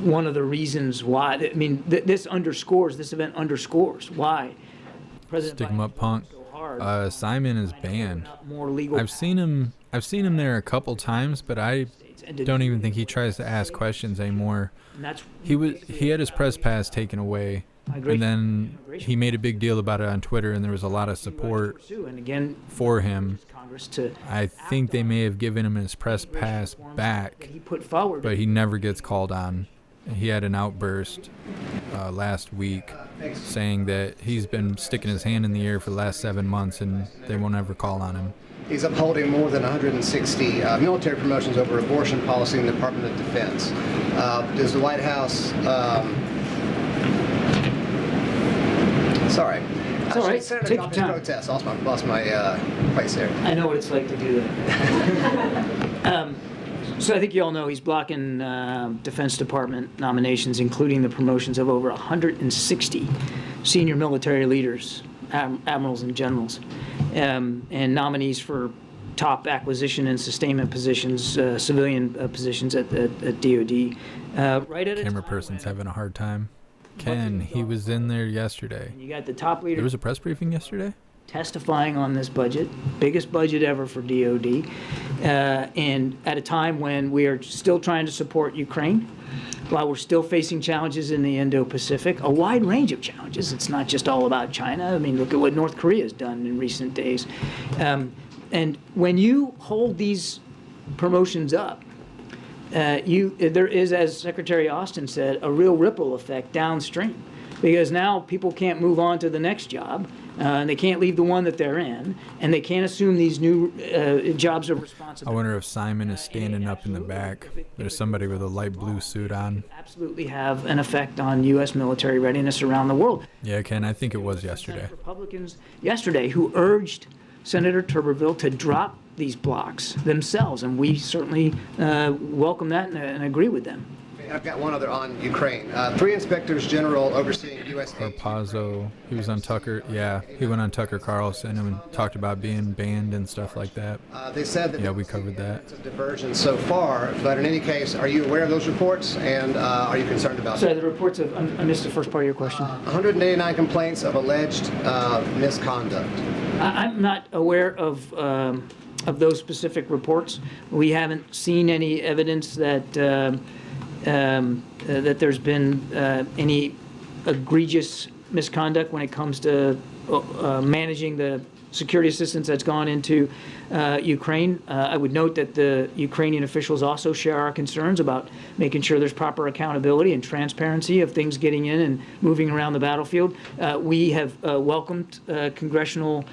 Speaker 7: one of the reasons why, I mean, this event underscores why President
Speaker 1: Stick him up, punk. Simon is banned.
Speaker 7: More legal.
Speaker 1: I've seen him there a couple times, but I don't even think he tries to ask questions anymore. He had his press pass taken away, and then he made a big deal about it on Twitter, and there was a lot of support for him. I think they may have given him his press pass back, but he never gets called on. He had an outburst last week saying that he's been sticking his hand in the air for the last 7 months and they won't ever call on him.
Speaker 17: He's upholding more than 160 military promotions over abortion policy in the Department of Defense. Does the White House... sorry.
Speaker 7: It's all right.
Speaker 17: Senator
Speaker 7: Take your time.
Speaker 17: Protest. Lost my place there.
Speaker 7: I know what it's like to do that. So I think you all know he's blocking Defense Department nominations, including the promotions of over 160 senior military leaders, admirals and generals, and nominees for top acquisition and sustainment positions, civilian positions at DOD. Right at
Speaker 1: camera person's having a hard time. Ken, he was in there yesterday.
Speaker 7: You got the top leader.
Speaker 1: There was a press briefing yesterday?
Speaker 7: Testifying on this budget, biggest budget ever for DOD, and at a time when we are still trying to support Ukraine, while we're still facing challenges in the Indo-Pacific, a wide range of challenges. It's not just all about China. I mean, look at what North Korea has done in recent days. And when you hold these promotions up, there is, as Secretary Austin said, a real ripple effect downstream, because now people can't move on to the next job, and they can't leave the one that they're in, and they can't assume these new jobs of responsibility.
Speaker 1: I wonder if Simon is standing up in the back. There's somebody with a light blue suit on.
Speaker 7: Absolutely have an effect on U.S. military readiness around the world.
Speaker 1: Yeah, Ken, I think it was yesterday.
Speaker 7: Republicans yesterday who urged Senator Tuberville to drop these blocks themselves, and we certainly welcome that and agree with them.
Speaker 17: I've got one other on Ukraine. 3 inspectors general overseeing U.S.
Speaker 1: Carpazzo, he was on Tucker. Yeah, he went on Tucker Carlson and talked about being banned and stuff like that.
Speaker 17: They said that
Speaker 1: we covered that.
Speaker 17: Diversion so far, but in any case, are you aware of those reports, and are you concerned about
Speaker 7: them? Sorry, the reports of, I missed the first part of your question.
Speaker 17: 189 complaints of alleged misconduct.
Speaker 7: I'm not aware of those specific reports. We haven't seen any evidence that that there's been any egregious misconduct when it comes to managing the security assistance that's gone into Ukraine. I would note that the Ukrainian officials also share our concerns about making sure there's proper accountability and transparency of things getting in and moving around the battlefield. We have welcomed congressional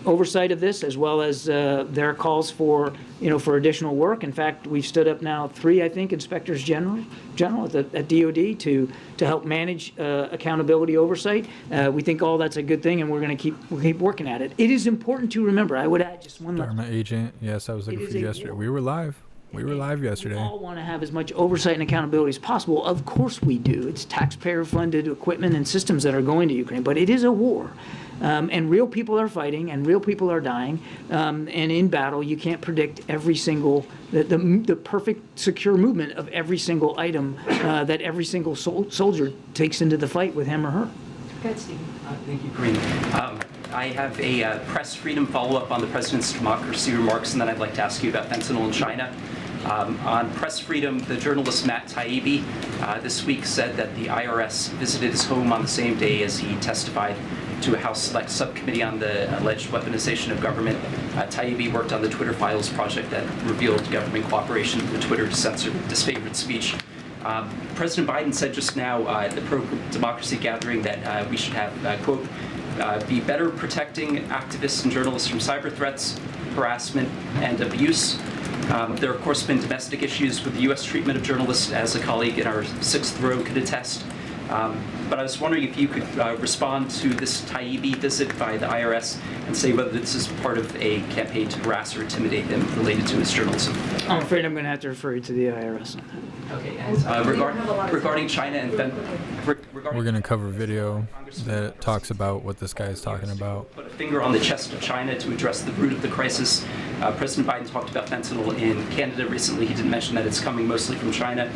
Speaker 7: oversight of this, as well as their calls for, for additional work. In fact, we've stood up now 3, I think, inspectors general at DOD to help manage accountability oversight. We think all that's a good thing, and we're going to keep working at it. It is important to remember. I would add just one last.
Speaker 1: Dharma agent. Yes, I was looking for you yesterday. We were live. We were live yesterday.
Speaker 7: We all want to have as much oversight and accountability as possible. Of course we do. It's taxpayer-funded equipment and systems that are going to Ukraine, but it is a war. And real people are fighting, and real people are dying. And in battle, you can't predict every single, the perfect secure movement of every single item that every single soldier takes into the fight with him or her.
Speaker 18: Go ahead, Steve. Thank you, Karine. I have a press freedom follow-up on the president's democracy remarks, and then I'd like to ask you about fentanyl in China. On press freedom, the journalist Matt Taibbi this week said that the IRS visited his home on the same day as he testified to a House Select Subcommittee on the alleged weaponization of government. Taibbi worked on the Twitter Files project that revealed government cooperation with Twitter to censor disfavored speech. President Biden said just now at the pro-democracy gathering that we should have, quote, be better protecting activists and journalists from cyber threats, harassment, and abuse. There have, of course, been domestic issues with the U.S. treatment of journalists, as a colleague in our 6th row could attest. But I was wondering if you could respond to this Taibbi visit by the IRS and say whether this is part of a campaign to harass or intimidate him related to his journalism.
Speaker 7: I'm afraid I'm going to have to refer you to the IRS on that.
Speaker 18: Okay, and regarding China and
Speaker 1: we're going to cover video that talks about what this guy is talking about.
Speaker 18: Put a finger on the chest of China to address the root of the crisis. President Biden talked about fentanyl in Canada recently. He didn't mention that it's coming mostly from China.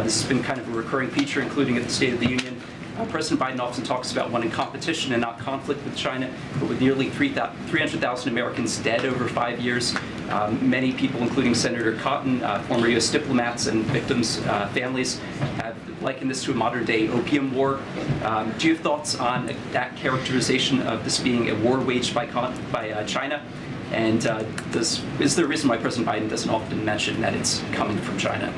Speaker 18: This has been kind of a recurring feature, including at the State of the Union. President Biden often talks about wanting competition and not conflict with China, but with nearly 300,000 Americans dead over 5 years, many people, including Senator Cotton, former U.S. diplomats, and victims' families, have likened this to a modern-day opium war. Do you have thoughts on that characterization of this being a war waged by China? And is there a reason why President Biden doesn't often mention that it's coming from China?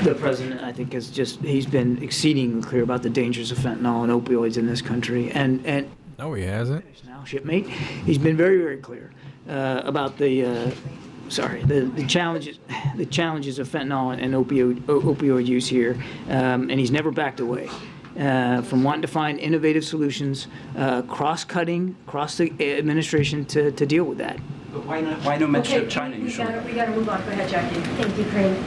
Speaker 7: The president, I think, he's been exceedingly clear about the dangers of fentanyl and opioids in this country. And
Speaker 1: no, he hasn't.
Speaker 7: Now, shipmate, he's been very, very clear about the challenges of fentanyl and opioid use here, and he's never backed away from wanting to find innovative solutions, cross-cutting, across the administration to deal with that.
Speaker 18: But why no mention of China usually?
Speaker 5: We got to move on. Go ahead, Jacqui. Thank you, Karine.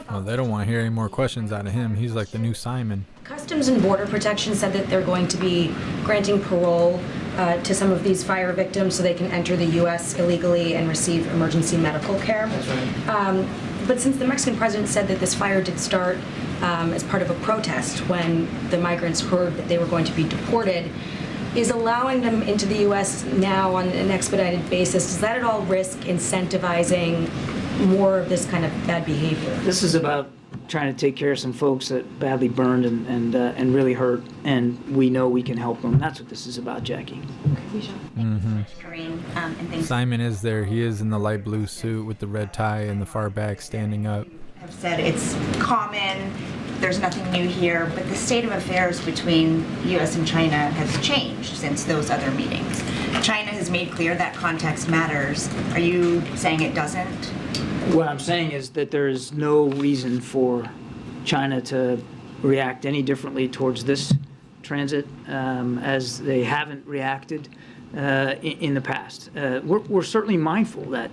Speaker 1: Well, they don't want to hear any more questions out of him. He's like the new Simon.
Speaker 19: Customs and Border Protection said that they're going to be granting parole to some of these fire victims so they can enter the U.S. illegally and receive emergency medical care.
Speaker 18: That's right.
Speaker 19: But since the Mexican president said that this fire did start as part of a protest when the migrants heard that they were going to be deported, Is allowing them into the U.S. now on an expedited basis, does that at all risk incentivizing more of this kind of bad behavior?
Speaker 7: This is about trying to take care of some folks that badly burned and really hurt, and we know we can help them. That's what this is about, Jacqui.
Speaker 20: Karine, and thanks.
Speaker 1: Simon is there. He is in the light blue suit with the red tie in the far back, standing up.
Speaker 20: Have said it's common, there's nothing new here, but the state of affairs between U.S. and China has changed since those other meetings. China has made clear that context matters. Are you saying it doesn't?
Speaker 7: What I'm saying is that there is no reason for China to react any differently towards this transit as they haven't reacted in the past. We're certainly mindful that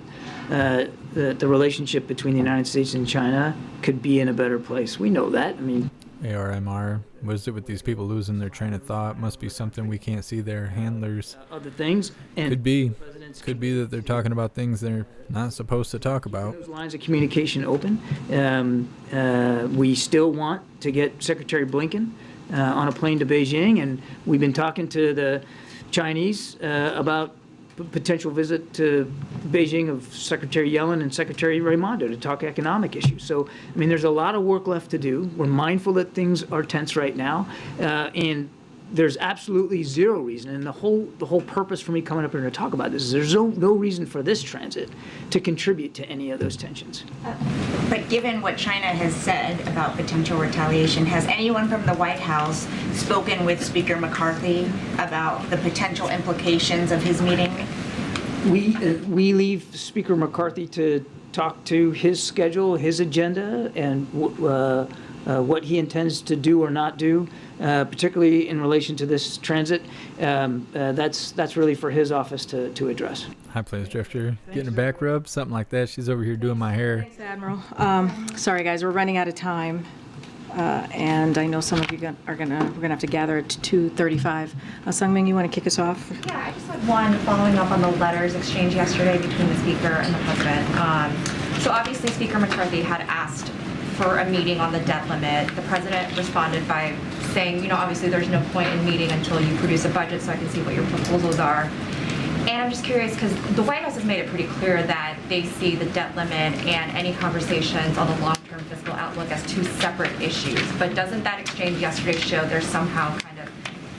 Speaker 7: the relationship between the United States and China could be in a better place. We know that. I mean,
Speaker 1: ARMR, what is it with these people losing their train of thought? Must be something we can't see their handlers.
Speaker 7: Other things. And
Speaker 1: could be that they're talking about things they're not supposed to talk about.
Speaker 7: Those lines of communication open. We still want to get Secretary Blinken on a plane to Beijing, and we've been talking to the Chinese about potential visit to Beijing of Secretary Yellen and Secretary Raimondo to talk economic issues. So, I mean, there's a lot of work left to do. We're mindful that things are tense right now, and there's absolutely zero reason, and the whole purpose for me coming up here to talk about this is there's no reason for this transit to contribute to any of those tensions.
Speaker 20: But given what China has said about potential retaliation, has anyone from the White House spoken with Speaker McCarthy about the potential implications of his meeting?
Speaker 7: We leave Speaker McCarthy to talk to his schedule, his agenda, and what he intends to do or not do, particularly in relation to this transit. That's really for his office to address.
Speaker 1: Hi, Place Drifter. Getting a back rub, something like that. She's over here doing my hair.
Speaker 5: Thanks, Admiral. Sorry, guys, we're running out of time. And I know some of you we're gonna have to gather at 2:35. Sungmin, you want to kick us off?
Speaker 11: Yeah, I just had one following up on the letters exchanged yesterday between the Speaker and the President. So obviously Speaker McCarthy had asked for a meeting on the debt limit. The President responded by saying, you know, obviously there's no point in meeting until you produce a budget so I can see what your proposals are. And I'm just curious because the White House has made it pretty clear that they see the debt limit and any conversations on the long-term fiscal outlook as two separate issues. But doesn't that exchange yesterday show they're somehow kind of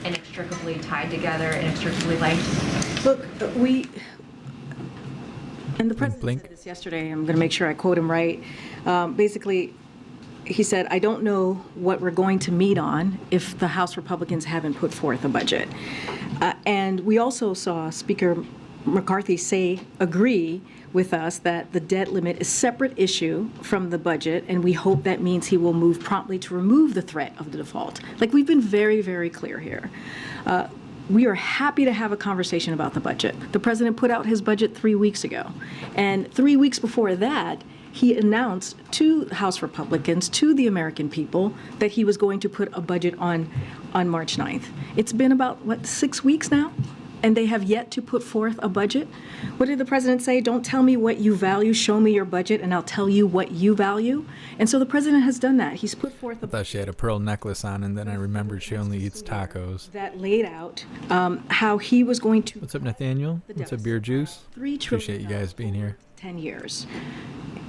Speaker 11: inextricably tied together, inextricably linked?
Speaker 5: Look, and the President said this yesterday, I'm going to make sure I quote him right. Basically, he said, I don't know what we're going to meet on if the House Republicans haven't put forth a budget. And we also saw Speaker McCarthy agree with us that the debt limit is a separate issue from the budget, and we hope that means he will move promptly to remove the threat of the default. Like, we've been very, very clear here. We are happy to have a conversation about the budget. The President put out his budget 3 weeks ago, and 3 weeks before that, he announced to House Republicans, to the American people, that he was going to put a budget on March 9th. It's been about, 6 weeks now? And they have yet to put forth a budget? What did the President say? Don't tell me what you value, show me your budget, and I'll tell you what you value. And so the President has done that. He's put forth
Speaker 1: I thought she had a pearl necklace on, and then I remembered she only eats tacos.
Speaker 5: That laid out how he was going to...
Speaker 1: What's up, Nathaniel? What's up, beer juice?
Speaker 5: $3 trillion.
Speaker 1: Appreciate you guys being here.
Speaker 5: 10 years.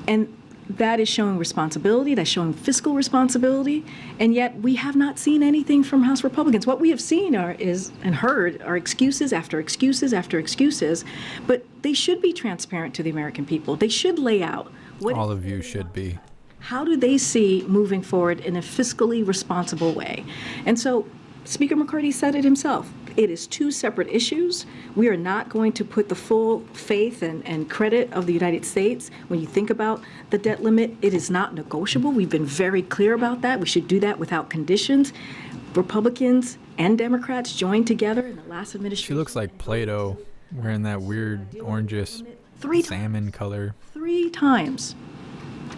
Speaker 5: And that is showing responsibility, that's showing fiscal responsibility, and yet we have not seen anything from House Republicans. What we have seen and heard are excuses after excuses after excuses, but they should be transparent to the American people. They should lay out what
Speaker 1: all of you should be.
Speaker 5: How do they see moving forward in a fiscally responsible way? And so Speaker McCarthy said it himself. It is two separate issues. We are not going to put the full faith and credit of the United States. When you think about the debt limit, it is not negotiable. We've been very clear about that. We should do that without conditions. Republicans and Democrats joined together in the last administration.
Speaker 1: She looks like Play-Doh, wearing that weird orangish salmon color.
Speaker 5: 3 times.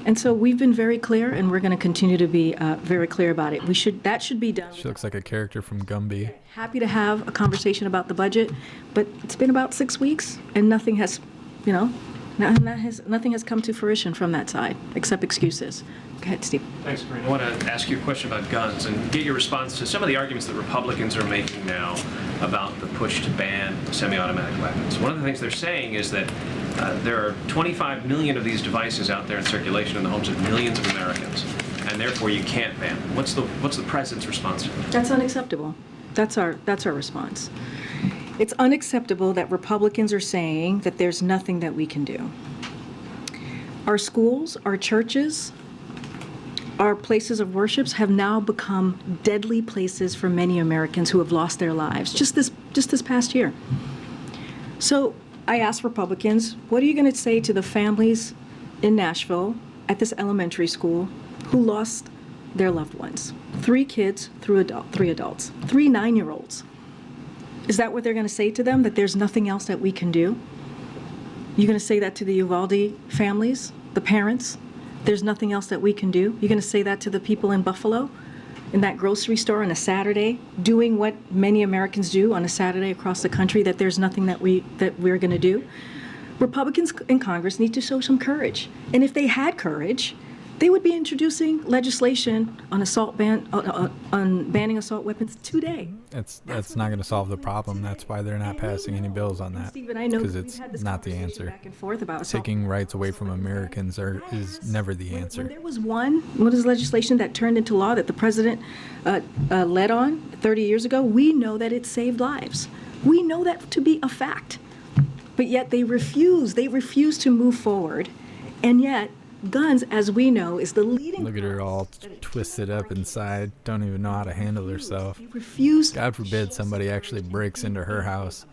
Speaker 5: And so we've been very clear, and we're going to continue to be very clear about it. That should be done.
Speaker 1: She looks like a character from Gumby.
Speaker 5: Happy to have a conversation about the budget, but it's been about 6 weeks, and nothing has, Nothing has come to fruition from that side, except excuses. Go ahead, Steve.
Speaker 21: Thanks, Karine. I want to ask you a question about guns and get your response to some of the arguments that Republicans are making now about the push to ban semi-automatic weapons. One of the things they're saying is that there are 25 million of these devices out there in circulation in the homes of millions of Americans, and therefore you can't ban them. What's the president's response to that?
Speaker 5: That's unacceptable. That's our response. It's unacceptable that Republicans are saying that there's nothing that we can do. Our schools, our churches, our places of worship have now become deadly places for many Americans who have lost their lives just this past year. So I asked Republicans, what are you going to say to the families in Nashville at this elementary school who lost their loved ones? 3 kids, 3 adults, 3 9-year-olds. Is that what they're going to say to them, that there's nothing else that we can do? You're going to say that to the Uvalde families, the parents? There's nothing else that we can do? You're going to say that to the people in Buffalo, in that grocery store on a Saturday, doing what many Americans do on a Saturday across the country, that there's nothing that we're going to do? Republicans in Congress need to show some courage. And if they had courage, they would be introducing legislation on on banning assault weapons today.
Speaker 1: That's not going to solve the problem. That's why they're not passing any bills on that. Because it's not the answer.
Speaker 5: Back and forth about
Speaker 1: taking rights away from Americans is never the answer.
Speaker 5: When there was what is legislation that turned into law that the president led on 30 years ago, we know that it saved lives. We know that to be a fact. But yet they refuse to move forward. And yet guns, as we know, is the leading.
Speaker 1: Look at her all twisted up inside. Don't even know how to handle herself.
Speaker 5: Refuse.
Speaker 1: God forbid somebody actually breaks into her house.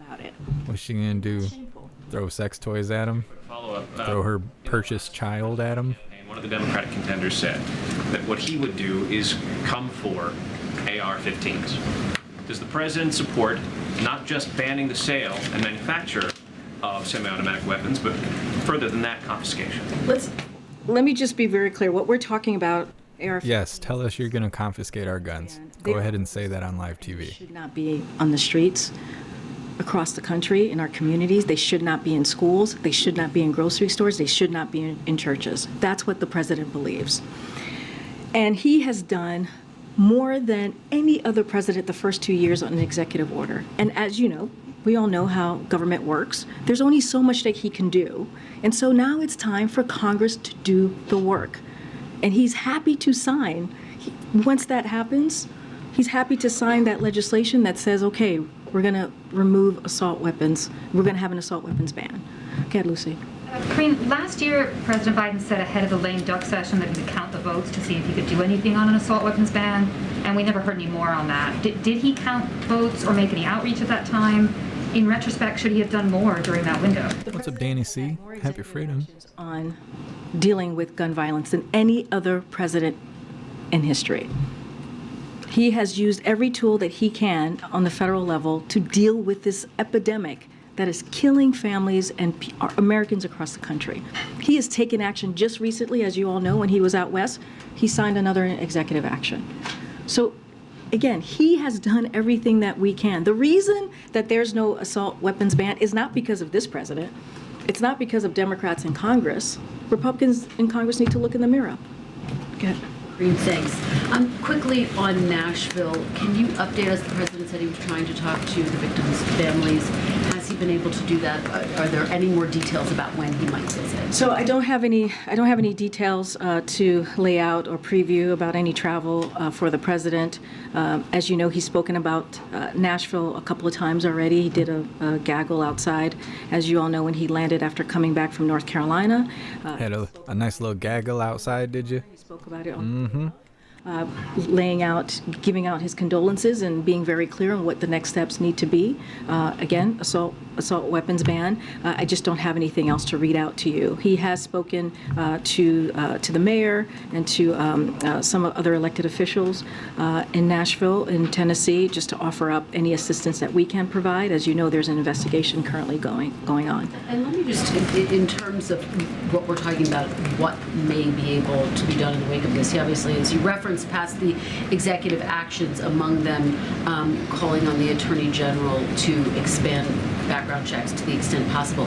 Speaker 1: What's she gonna do? Throw sex toys at him? Throw her purchased child at him?
Speaker 21: And one of the Democratic contenders said that what he would do is come for AR-15s. Does the president support not just banning the sale and manufacture of semi-automatic weapons, but further than that, confiscation?
Speaker 5: Let me just be very clear. What we're talking about, AR-15.
Speaker 1: Yes, tell us you're going to confiscate our guns. Go ahead and say that on live TV.
Speaker 5: Should not be on the streets across the country, in our communities. They should not be in schools. They should not be in grocery stores. They should not be in churches. That's what the president believes. And he has done more than any other president the first 2 years on an executive order. And as you know, we all know how government works. There's only so much that he can do. And so now it's time for Congress to do the work. And he's happy to sign. Once that happens, he's happy to sign that legislation that says, okay, we're going to remove assault weapons. We're going to have an assault weapons ban. Go ahead, Lucy.
Speaker 22: Karine, last year, President Biden said ahead of the lame duck session that he would count the votes to see if he could do anything on an assault weapons ban, and we never heard any more on that. Did he count votes or make any outreach at that time? In retrospect, should he have done more during that window?
Speaker 1: What's up, Danny C? Happy freedom.
Speaker 5: On dealing with gun violence than any other president in history. He has used every tool that he can on the federal level to deal with this epidemic that is killing families and Americans across the country. He has taken action just recently, as you all know, when he was out west, he signed another executive action. So again, he has done everything that we can. The reason that there's no assault weapons ban is not because of this president. It's not because of Democrats in Congress. Republicans in Congress need to look in the mirror. Go ahead.
Speaker 10: Thanks. Quickly on Nashville, can you update us? The president said he was trying to talk to the victims' families. Has he been able to do that? Are there any more details about when he might visit?
Speaker 5: So I don't have any details to lay out or preview about any travel for the president. As you know, he's spoken about Nashville a couple of times already. He did a gaggle outside, as you all know, when he landed after coming back from North Carolina.
Speaker 1: Had a nice little gaggle outside, did you?
Speaker 5: He spoke about it on giving out his condolences and being very clear on what the next steps need to be. Again, assault weapons ban. I just don't have anything else to read out to you. He has spoken to the mayor and to some other elected officials in Nashville, in Tennessee, just to offer up any assistance that we can provide. As you know, there's an investigation currently going on.
Speaker 10: And let me just, in terms of what we're talking about, what may be able to be done in the wake of this, obviously, as you referenced, past the executive actions, among them calling on the Attorney General to expand background checks to the extent possible.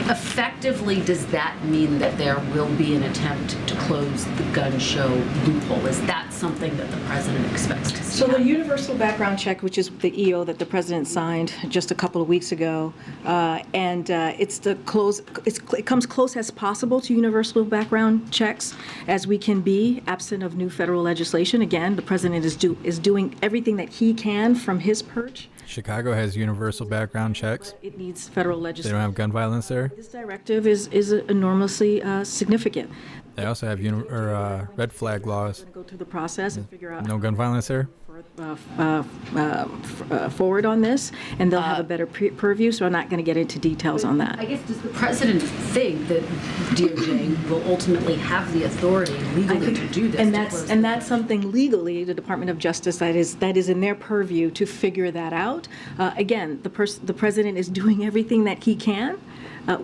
Speaker 10: Effectively, does that mean that there will be an attempt to close the gun show loophole? Is that something that the president expects to see?
Speaker 5: So the universal background check, which is the EO that the president signed just a couple of weeks ago, it comes close as possible to universal background checks as we can be, absent of new federal legislation. Again, the president is doing everything that he can from his perch.
Speaker 1: Chicago has universal background checks.
Speaker 5: It needs federal
Speaker 1: They
Speaker 5: legislation.
Speaker 1: don't have gun violence there.
Speaker 5: This directive is enormously significant.
Speaker 1: They also have red flag laws.
Speaker 5: Go through the process and figure out
Speaker 1: No gun violence there.
Speaker 5: Forward on this, and they'll have a better purview, so I'm not going to get into details on that.
Speaker 10: I guess, does the president think that DOJ will ultimately have the authority legally to do this?
Speaker 5: And that's something legally, the Department of Justice, that is in their purview to figure that out. Again, the president is doing everything that he can.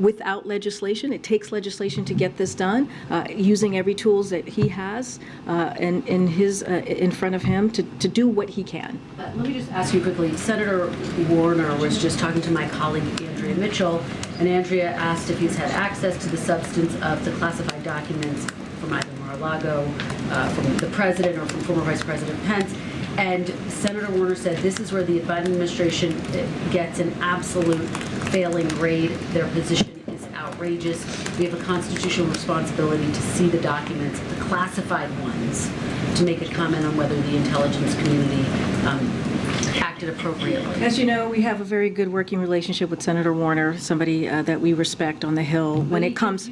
Speaker 5: Without legislation, it takes legislation to get this done, using every tools that he has in front of him to do what he can.
Speaker 10: Let me just ask you quickly. Senator Warner was just talking to my colleague Andrea Mitchell, and Andrea asked if he's had access to the substance of the classified documents from either Mar-a-Lago, from the president, or from former Vice President Pence. And Senator Warner said this is where the Biden administration gets an absolute failing grade. Their position is outrageous. We have a constitutional responsibility to see the documents, the classified ones, to make a comment on whether the intelligence community acted appropriately.
Speaker 5: As you know, we have a very good working relationship with Senator Warner, somebody that we respect on the Hill. When it comes,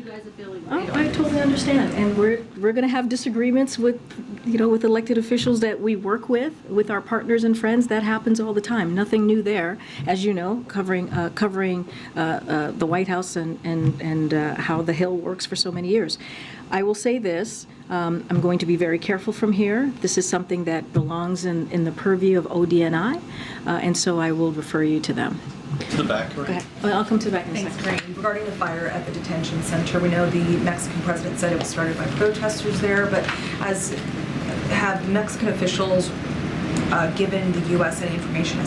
Speaker 5: I totally understand, and we're going to have disagreements with elected officials that we work with our partners and friends. That happens all the time. Nothing new there, as you know, covering the White House and how the Hill works for so many years. I will say this. I'm going to be very careful from here. This is something that belongs in the purview of ODNI, and so I will refer you to them.
Speaker 2: To the back.
Speaker 5: Go ahead. Well, I'll come to the back in a
Speaker 3: Thanks,
Speaker 5: second.
Speaker 3: Karine. Regarding the fire at the detention center, we know the Mexican president said it was started by protesters there, but have Mexican officials given the U.S. any information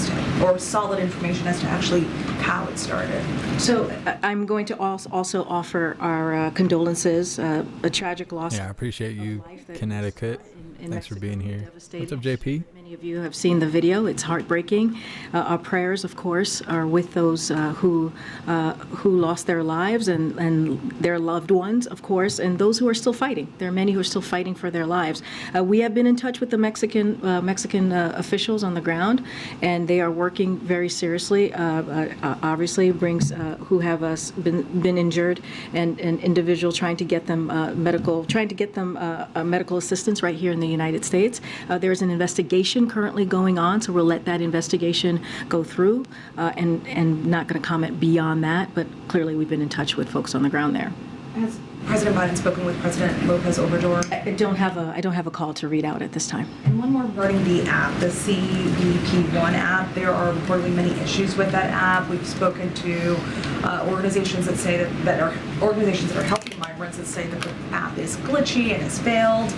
Speaker 3: or solid information as to actually how it started?
Speaker 5: So I'm going to also offer our condolences, a tragic loss.
Speaker 1: Yeah, I appreciate you, Connecticut. Thanks for being here. What's up, JP?
Speaker 5: Many of you have seen the video. It's heartbreaking. Our prayers, of course, are with those who lost their lives and their loved ones, of course, and those who are still fighting. There are many who are still fighting for their lives. We have been in touch with the Mexican officials on the ground, and they are working very seriously. Obviously, brings who have been injured and individual trying to get them medical assistance right here in the United States. There's an investigation currently going on, so we'll let that investigation go through, and not going to comment beyond that, but clearly we've been in touch with folks on the ground there.
Speaker 3: Has President Biden spoken with President Lopez Obrador?
Speaker 5: I don't have a call to read out at this time.
Speaker 3: And one more regarding the app, the CBP1 app. There are reportedly many issues with that app. We've spoken to organizations that say that are organizations that are helping migrants that say that the app is glitchy and has failed.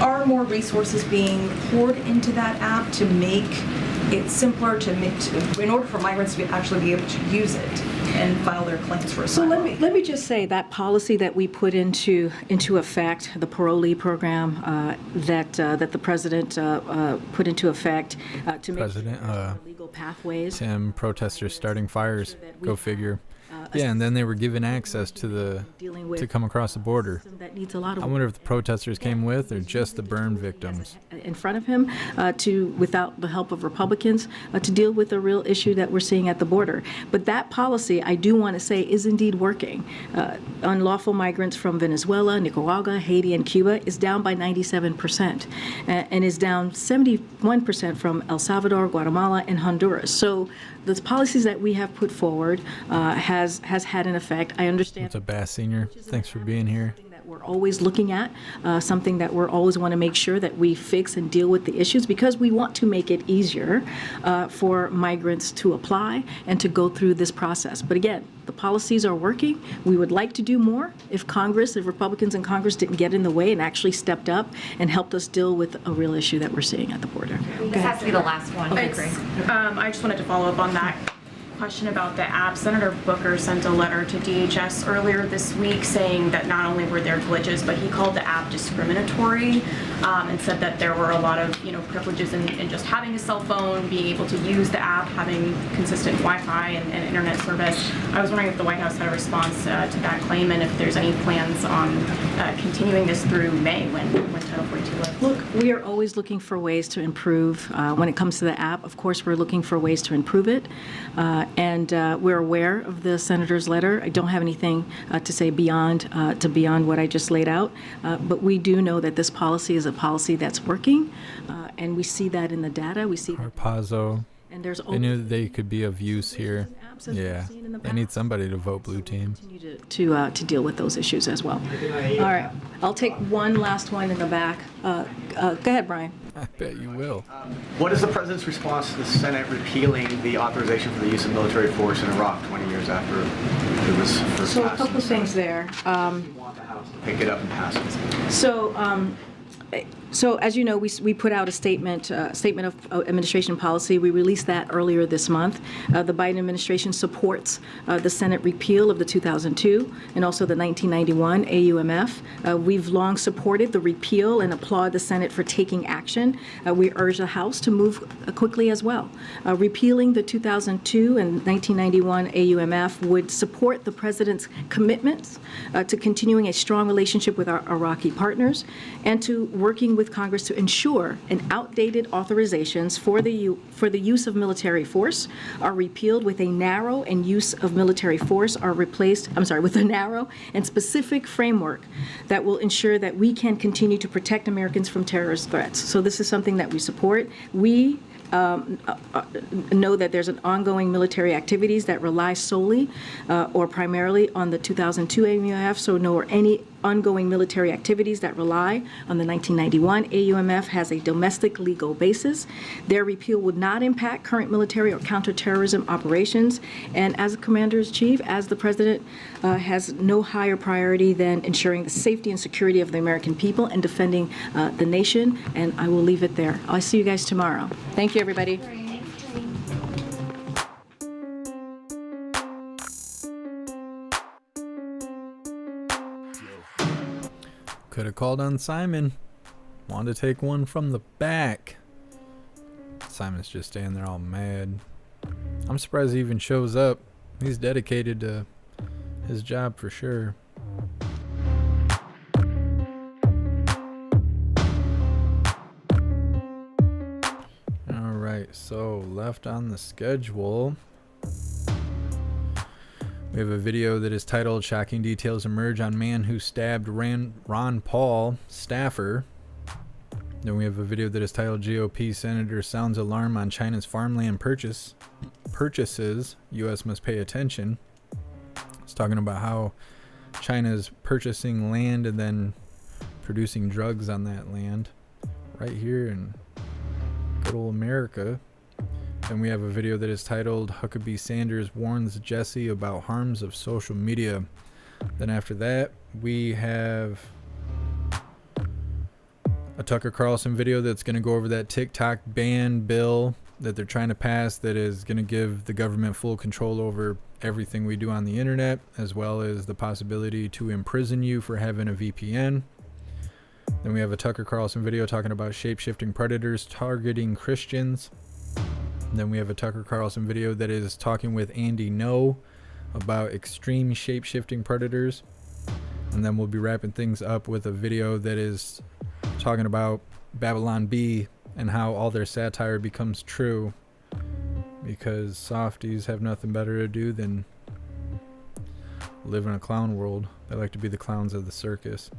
Speaker 3: Are more resources being poured into that app to make it simpler in order for migrants to actually be able to use it and file their claims for asylum?
Speaker 5: So let me just say that policy that we put into effect, the parolee program that the president put into effect to make legal pathways.
Speaker 1: Tim, protesters starting fires. Go figure. Yeah, and then they were given access to come across the border.
Speaker 5: That needs a lot of
Speaker 1: I wonder if the protesters came with or just the burn victims.
Speaker 5: In front of him, without the help of Republicans, to deal with the real issue that we're seeing at the border. But that policy, I do want to say, is indeed working. Unlawful migrants from Venezuela, Nicaragua, Haiti, and Cuba is down by 97%, and is down 71% from El Salvador, Guatemala, and Honduras. So the policies that we have put forward has had an effect. I understand.
Speaker 1: What's up, Bass Senior? Thanks for being here.
Speaker 5: that we're always looking at, something that we're always want to make sure that we fix and deal with the issues, because we want to make it easier for migrants to apply and to go through this process. But again, the policies are working. We would like to do more. If Republicans in Congress didn't get in the way and actually stepped up and helped us deal with a real issue that we're seeing at the border.
Speaker 11: This has to be the last one.
Speaker 5: Okay,
Speaker 11: Great.
Speaker 2: I just wanted to follow up on that question about the app. Senator Booker sent a letter to DHS earlier this week saying that not only were there glitches, but he called the app discriminatory, and said that there were a lot of privileges in just having a cell phone, being able to use the app, having consistent Wi-Fi and internet service. I was wondering if the White House had a response to that claim, and if there's any plans on continuing this through May when Title 42 lives.
Speaker 5: Look, we are always looking for ways to improve. When it comes to the app, of course, we're looking for ways to improve it. And we're aware of the senator's letter. I don't have anything to say beyond what I just laid out. But we do know that this policy is a policy that's working, and we see that in the data. We see
Speaker 1: Harpazo.
Speaker 5: And there's
Speaker 1: they knew that they could be of use here. Yeah, they need somebody to vote blue team.
Speaker 5: To deal with those issues as well. All right, I'll take one last one in the back. Go ahead, Brian.
Speaker 1: I bet you will.
Speaker 4: What is the president's response to the Senate repealing the authorization for the use of military force in Iraq 20 years after it was first
Speaker 5: So a
Speaker 4: passed?
Speaker 5: couple of things there.
Speaker 4: Pick it up and pass it.
Speaker 5: So as you know, we put out a statement of administration policy. We released that earlier this month. The Biden administration supports the Senate repeal of the 2002 and also the 1991 AUMF. We've long supported the repeal and applaud the Senate for taking action. We urge the House to move quickly as well. Repealing the 2002 and 1991 AUMF would support the president's commitments to continuing a strong relationship with our Iraqi partners and to working with Congress to ensure an outdated authorizations for the use of military force are repealed with a narrow and use of military force are replaced, with a narrow and specific framework that will ensure that we can continue to protect Americans from terrorist threats. So this is something that we support. We know that there's an ongoing military activities that rely solely or primarily on the 2002 AUMF, so nor any ongoing military activities that rely on the 1991 AUMF has a domestic legal basis. Their repeal would not impact current military or counterterrorism operations, and as a commander-in-chief, as the president, has no higher priority than ensuring the safety and security of the American people and defending the nation, and I will leave it there. I'll see you guys tomorrow. Thank you, everybody.
Speaker 1: Could have called on Simon. Wanted to take one from the back. Simon's just standing there all mad. I'm surprised he even shows up. He's dedicated to his job for sure. Alright, so left on the schedule, we have a video that is titled "Shocking Details Emerge on Man Who Stabbed Ron Paul Staffer." Then we have a video that is titled "GOP Senator Sounds Alarm on China's Farmland Purchases. U.S. Must Pay Attention." It's talking about how China is purchasing land and then producing drugs on that land right here in good old America. And we have a video that is titled "Huckabee Sanders Warns Jesse About Harms of Social Media." Then after that, we have a Tucker Carlson video that's going to go over that TikTok ban bill that they're trying to pass that is going to give the government full control over everything we do on the internet, as well as the possibility to imprison you for having a VPN. Then we have a Tucker Carlson video talking about shape-shifting predators targeting Christians. And then we have a Tucker Carlson video that is talking with Andy No about extreme shape-shifting predators. And then we'll be wrapping things up with a video that is talking about Babylon Bee and how all their satire becomes true because softies have nothing better to do than live in a clown world. They like to be the clowns of the circus.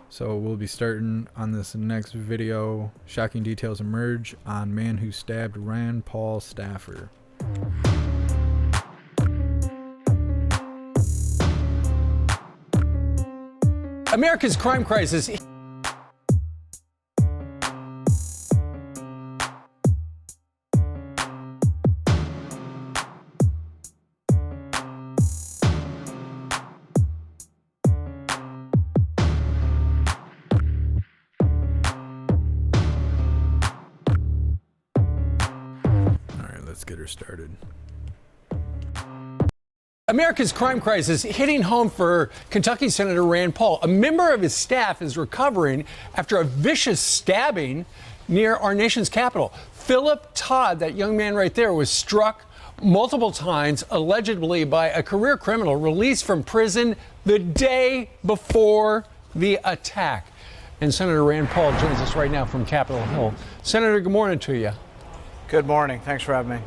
Speaker 1: So we'll be starting on this next video. Shocking details emerge on man who stabbed Rand Paul Staffer.
Speaker 6: America's crime crisis.
Speaker 1: Let's get her started.
Speaker 6: America's crime crisis hitting home for Kentucky Senator Rand Paul. A member of his staff is recovering after a vicious stabbing near our nation's capital. Philip Todd, that young man right there, was struck multiple times, allegedly by a career criminal released from prison the day before the attack. And Senator Rand Paul joins us right now from Capitol Hill. Senator, good morning to you.
Speaker 9: Good morning. Thanks for having me.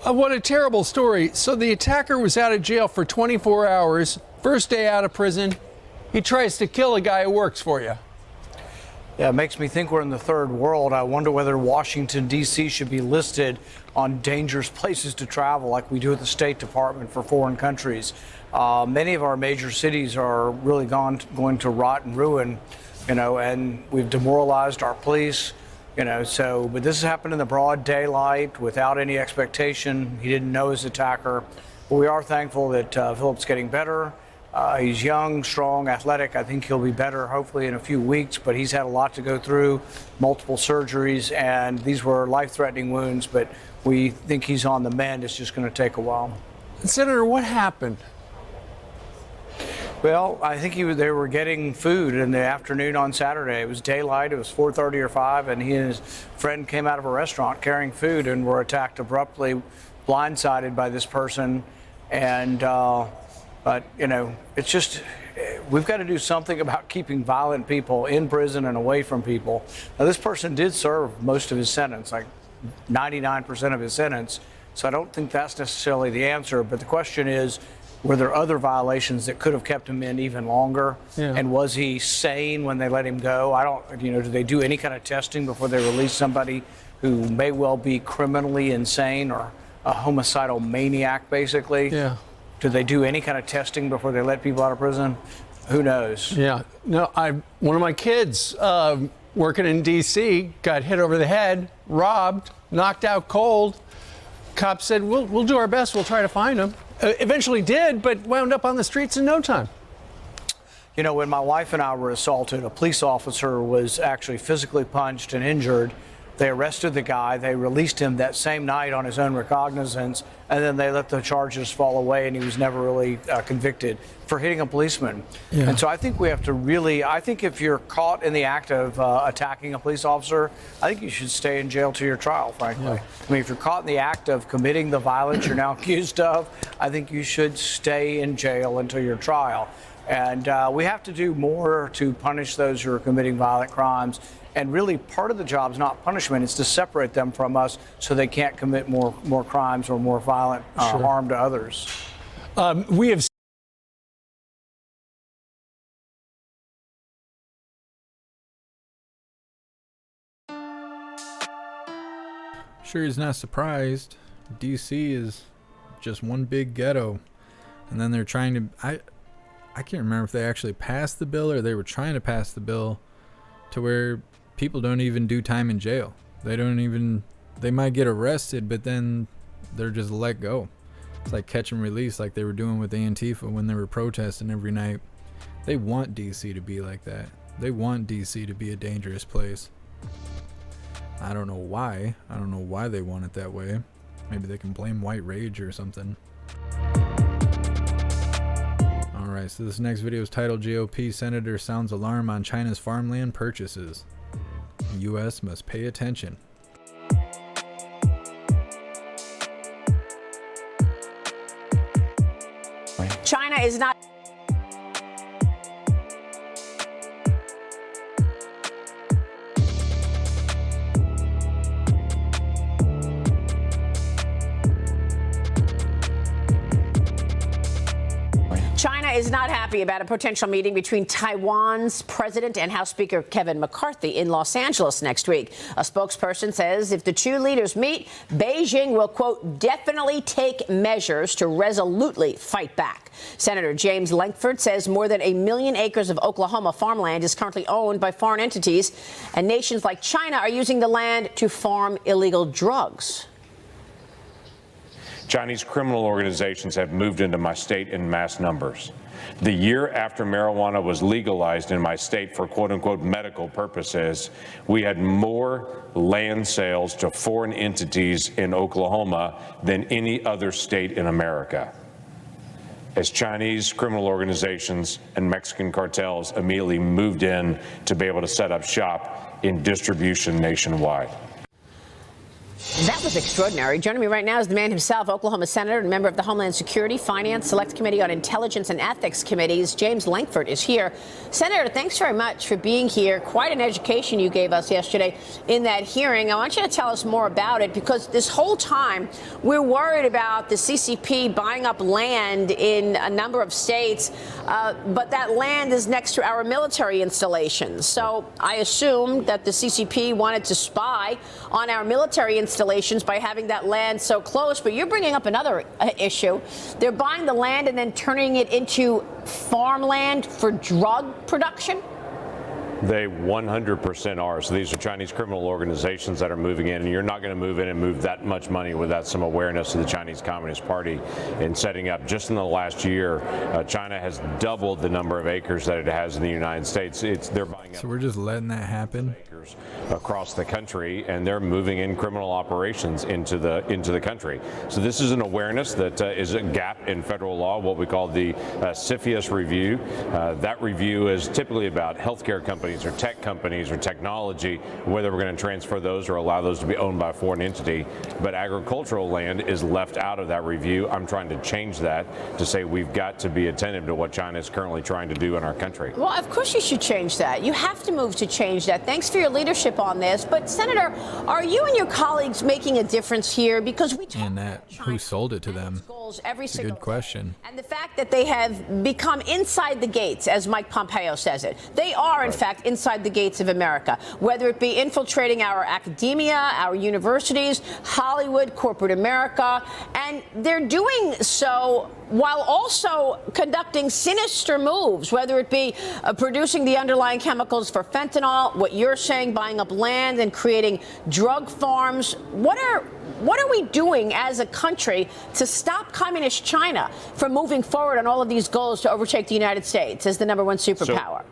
Speaker 6: What a terrible story. So the attacker was out of jail for 24 hours. First day out of prison, he tries to kill a guy who works for you.
Speaker 9: Yeah, it makes me think we're in the third world. I wonder whether Washington, D.C. should be listed on dangerous places to travel like we do at the State Department for foreign countries. Many of our major cities are really going to rot and ruin, and we've demoralized our police. But this happened in the broad daylight without any expectation. He didn't know his attacker. But we are thankful that Philip's getting better. He's young, strong, athletic. I think he'll be better hopefully in a few weeks, but he's had a lot to go through, multiple surgeries, and these were life-threatening wounds, but we think he's on the mend. It's just going to take a while.
Speaker 6: Senator, what happened?
Speaker 9: Well, I think they were getting food in the afternoon on Saturday. It was daylight. It was 4:30 or 5, and he and his friend came out of a restaurant carrying food and were attacked abruptly, blindsided by this person. And, but, it's just, we've got to do something about keeping violent people in prison and away from people. Now, this person did serve most of his sentence, like 99% of his sentence. So I don't think that's necessarily the answer. But the question is, were there other violations that could have kept him in even longer? Yeah. And was he sane when they let him go? I don't, do they do any kind of testing before they release somebody who may well be criminally insane or a homicidal maniac, basically?
Speaker 6: Yeah.
Speaker 9: Do they do any kind of testing before they let people out of prison? Who knows?
Speaker 6: Yeah. No, one of my kids working in D.C. got hit over the head, robbed, knocked out cold. Cops said, we'll do our best. We'll try to find him. Eventually did, but wound up on the streets in no time.
Speaker 9: When my wife and I were assaulted, a police officer was actually physically punched and injured. They arrested the guy. They released him that same night on his own recognizance, and then they let the charges fall away, and he was never really convicted for hitting a policeman. Yeah. And so I think we have to I think if you're caught in the act of attacking a police officer, I think you should stay in jail till your trial, frankly. Yeah. I mean, if you're caught in the act of committing the violence you're now accused of, I think you should stay in jail until your trial. And we have to do more to punish those who are committing violent crimes. And really, part of the job is not punishment; it's to separate them from us so they can't commit more crimes or more violent harm to others.
Speaker 6: We have.
Speaker 1: Sure, he's not surprised. D.C. is just one big ghetto, and then they're trying to. I can't remember if they actually passed the bill or they were trying to pass the bill to where people don't even do time in jail. They might get arrested, but then they're just let go. It's like catch and release, like they were doing with Antifa when they were protesting every night. They want DC to be like that. They want DC to be a dangerous place. I don't know why. I don't know why they want it that way. Maybe they can blame white rage or something. Alright, so this next video is titled GOP Senator Sounds Alarm on China's Farmland Purchases. U.S. must pay attention.
Speaker 23: China is not... China is not happy about a potential meeting between Taiwan's president and House Speaker Kevin McCarthy in Los Angeles next week. A spokesperson says if the two leaders meet, Beijing will, quote, definitely take measures to resolutely fight back. Senator James Lankford says more than 1 million acres of Oklahoma farmland is currently owned by foreign entities, and nations like China are using the land to farm illegal drugs.
Speaker 12: Chinese criminal organizations have moved into my state in mass numbers. The year after marijuana was legalized in my state for quote-unquote medical purposes, we had more land sales to foreign entities in Oklahoma than any other state in America, as Chinese criminal organizations and Mexican cartels immediately moved in to be able to set up shop in distribution nationwide.
Speaker 23: That was extraordinary. Joining me right now is the man himself, Oklahoma Senator and member of the Homeland Security, Finance, Select Committee on Intelligence and Ethics Committees. James Lankford is here. Senator, thanks very much for being here. Quite an education you gave us yesterday in that hearing. I want you to tell us more about it, because this whole time we're worried about the CCP buying up land in a number of states, but that land is next to our military installations. So I assumed that the CCP wanted to spy on our military installations by having that land so close. But you're bringing up another issue. They're buying the land and then turning it into farmland for drug production?
Speaker 12: They 100% are. So these are Chinese criminal organizations that are moving in, and you're not going to move in and move that much money without some awareness of the Chinese Communist Party in setting up. Just in the last year, China has doubled the number of acres that it has in the United States. They're buying up.
Speaker 1: So we're just letting that happen
Speaker 12: Across the country, and they're moving in criminal operations into the country. So this is an awareness that is a gap in federal law, what we call the CFIUS review. That review is typically about healthcare companies or tech companies or technology, whether we're going to transfer those or allow those to be owned by a foreign entity. But agricultural land is left out of that review. I'm trying to change that to say we've got to be attentive to what China is currently trying to do in our country.
Speaker 23: Well, of course you should change that. You have to move to change that. Thanks for your leadership on this. But Senator, are you and your colleagues making a difference here? Because we talk
Speaker 1: about who sold it to them.
Speaker 23: Every
Speaker 1: It's a good question.
Speaker 23: And the fact that they have become inside the gates, as Mike Pompeo says it. They are, in fact, inside the gates of America, whether it be infiltrating our academia, our universities, Hollywood, corporate America, and they're doing so while also conducting sinister moves, whether it be producing the underlying chemicals for fentanyl, what you're saying, buying up land and creating drug farms. What are we doing as a country to stop communist China from moving forward on all of these goals to overtake the United States as the #1 superpower?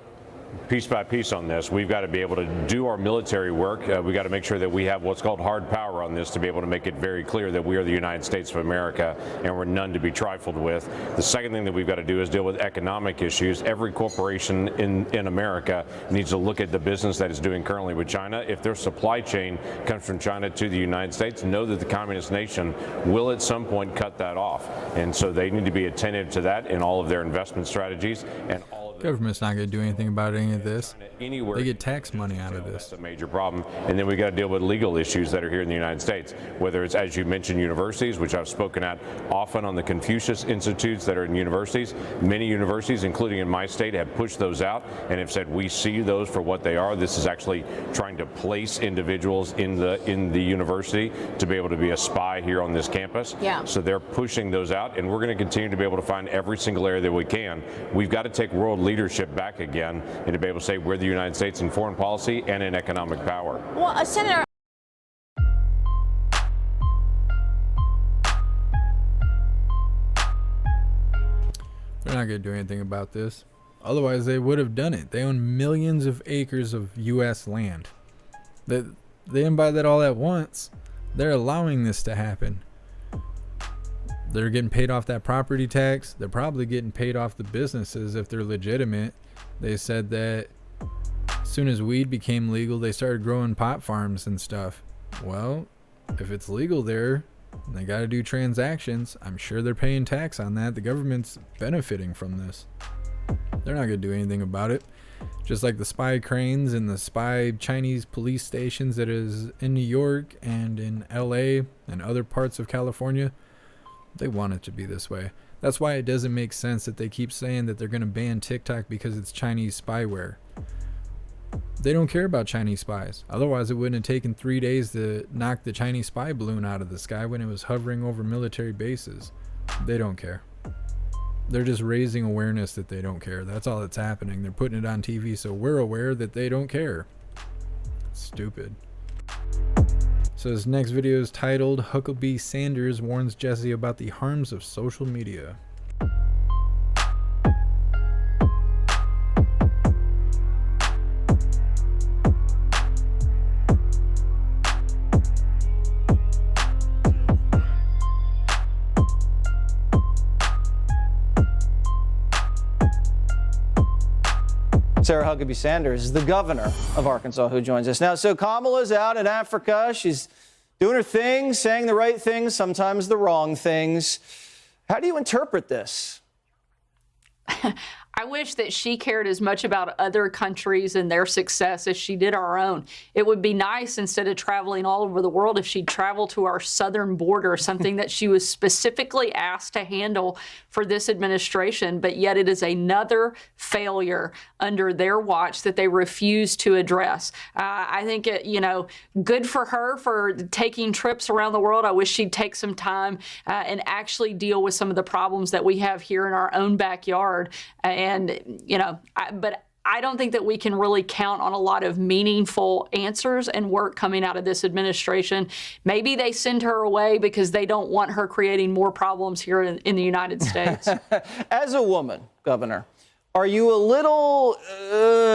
Speaker 12: Piece by piece on this, we've got to be able to do our military work. We've got to make sure that we have what's called hard power on this to be able to make it very clear that we are the United States of America and we're none to be trifled with. The second thing that we've got to do is deal with economic issues. Every corporation in America needs to look at the business that it's doing currently with China. If their supply chain comes from China to the United States, know that the communist nation will at some point cut that off. And so they need to be attentive to that in all of their investment strategies and all.
Speaker 1: Government's not going to do anything about any of this.
Speaker 12: Anywhere
Speaker 1: they get tax money out of this.
Speaker 12: That's a major problem. And then we got to deal with legal issues that are here in the United States, whether it's, as you mentioned, universities, which I've spoken at often on the Confucius Institutes that are in universities. Many universities, including in my state, have pushed those out and have said we see those for what they are. This is actually trying to place individuals in the university to be able to be a spy here on this campus.
Speaker 23: Yeah.
Speaker 12: So they're pushing those out, and we're going to continue to be able to find every single area that we can. We've got to take world leadership back again and to be able to say we're the United States in foreign policy and in economic power.
Speaker 23: Well, Senator,
Speaker 1: they're not going to do anything about this. Otherwise, they would have done it. They own millions of acres of U.S. land. They didn't buy that all at once. They're allowing this to happen. They're getting paid off that property tax. They're probably getting paid off the businesses if they're legitimate. They said that as soon as weed became legal, they started growing pot farms and stuff. Well, if it's legal there, and they got to do transactions, I'm sure they're paying tax on that. The government's benefiting from this. They're not going to do anything about it. Just like the spy cranes and the spy Chinese police stations that is in New York and in LA and other parts of California. They want it to be this way. That's why it doesn't make sense that they keep saying that they're going to ban TikTok because it's Chinese spyware. They don't care about Chinese spies. Otherwise, it wouldn't have taken 3 days to knock the Chinese spy balloon out of the sky when it was hovering over military bases. They don't care. They're just raising awareness that they don't care. That's all that's happening. They're putting it on TV so we're aware that they don't care. Stupid. So this next video is titled Huckabee Sanders Warns Jesse About the Harms of Social Media.
Speaker 8: Sarah Huckabee Sanders is the governor of Arkansas who joins us now. So Kamala's out in Africa. She's doing her thing, saying the right things, sometimes the wrong things. How do you interpret this?
Speaker 13: I wish that she cared as much about other countries and their success as she did our own. It would be nice, instead of traveling all over the world, if she'd travel to our southern border, something that she was specifically asked to handle for this administration, but yet it is another failure under their watch that they refuse to address. I think, good for her for taking trips around the world. I wish she'd take some time and actually deal with some of the problems that we have here in our own backyard. But I don't think that we can really count on a lot of meaningful answers and work coming out of this administration. Maybe they send her away because they don't want her creating more problems here in the United States.
Speaker 8: As a woman, Governor, are you a little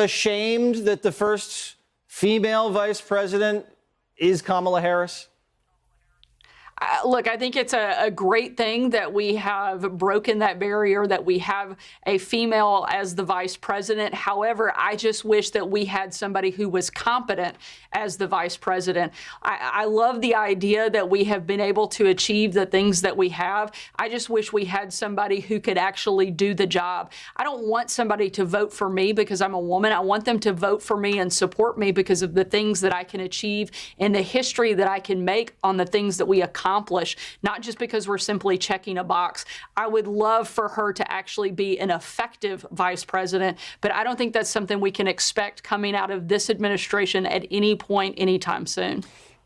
Speaker 8: ashamed that the first female vice president is Kamala Harris?
Speaker 13: Look, I think it's a great thing that we have broken that barrier, that we have a female as the vice president. However, I just wish that we had somebody who was competent as the vice president. I love the idea that we have been able to achieve the things that we have. I just wish we had somebody who could actually do the job. I don't want somebody to vote for me because I'm a woman. I want them to vote for me and support me because of the things that I can achieve and the history that I can make on the things that we accomplish, not just because we're simply checking a box. I would love for her to actually be an effective vice president, but I don't think that's something we can expect coming out of this administration at any point anytime soon.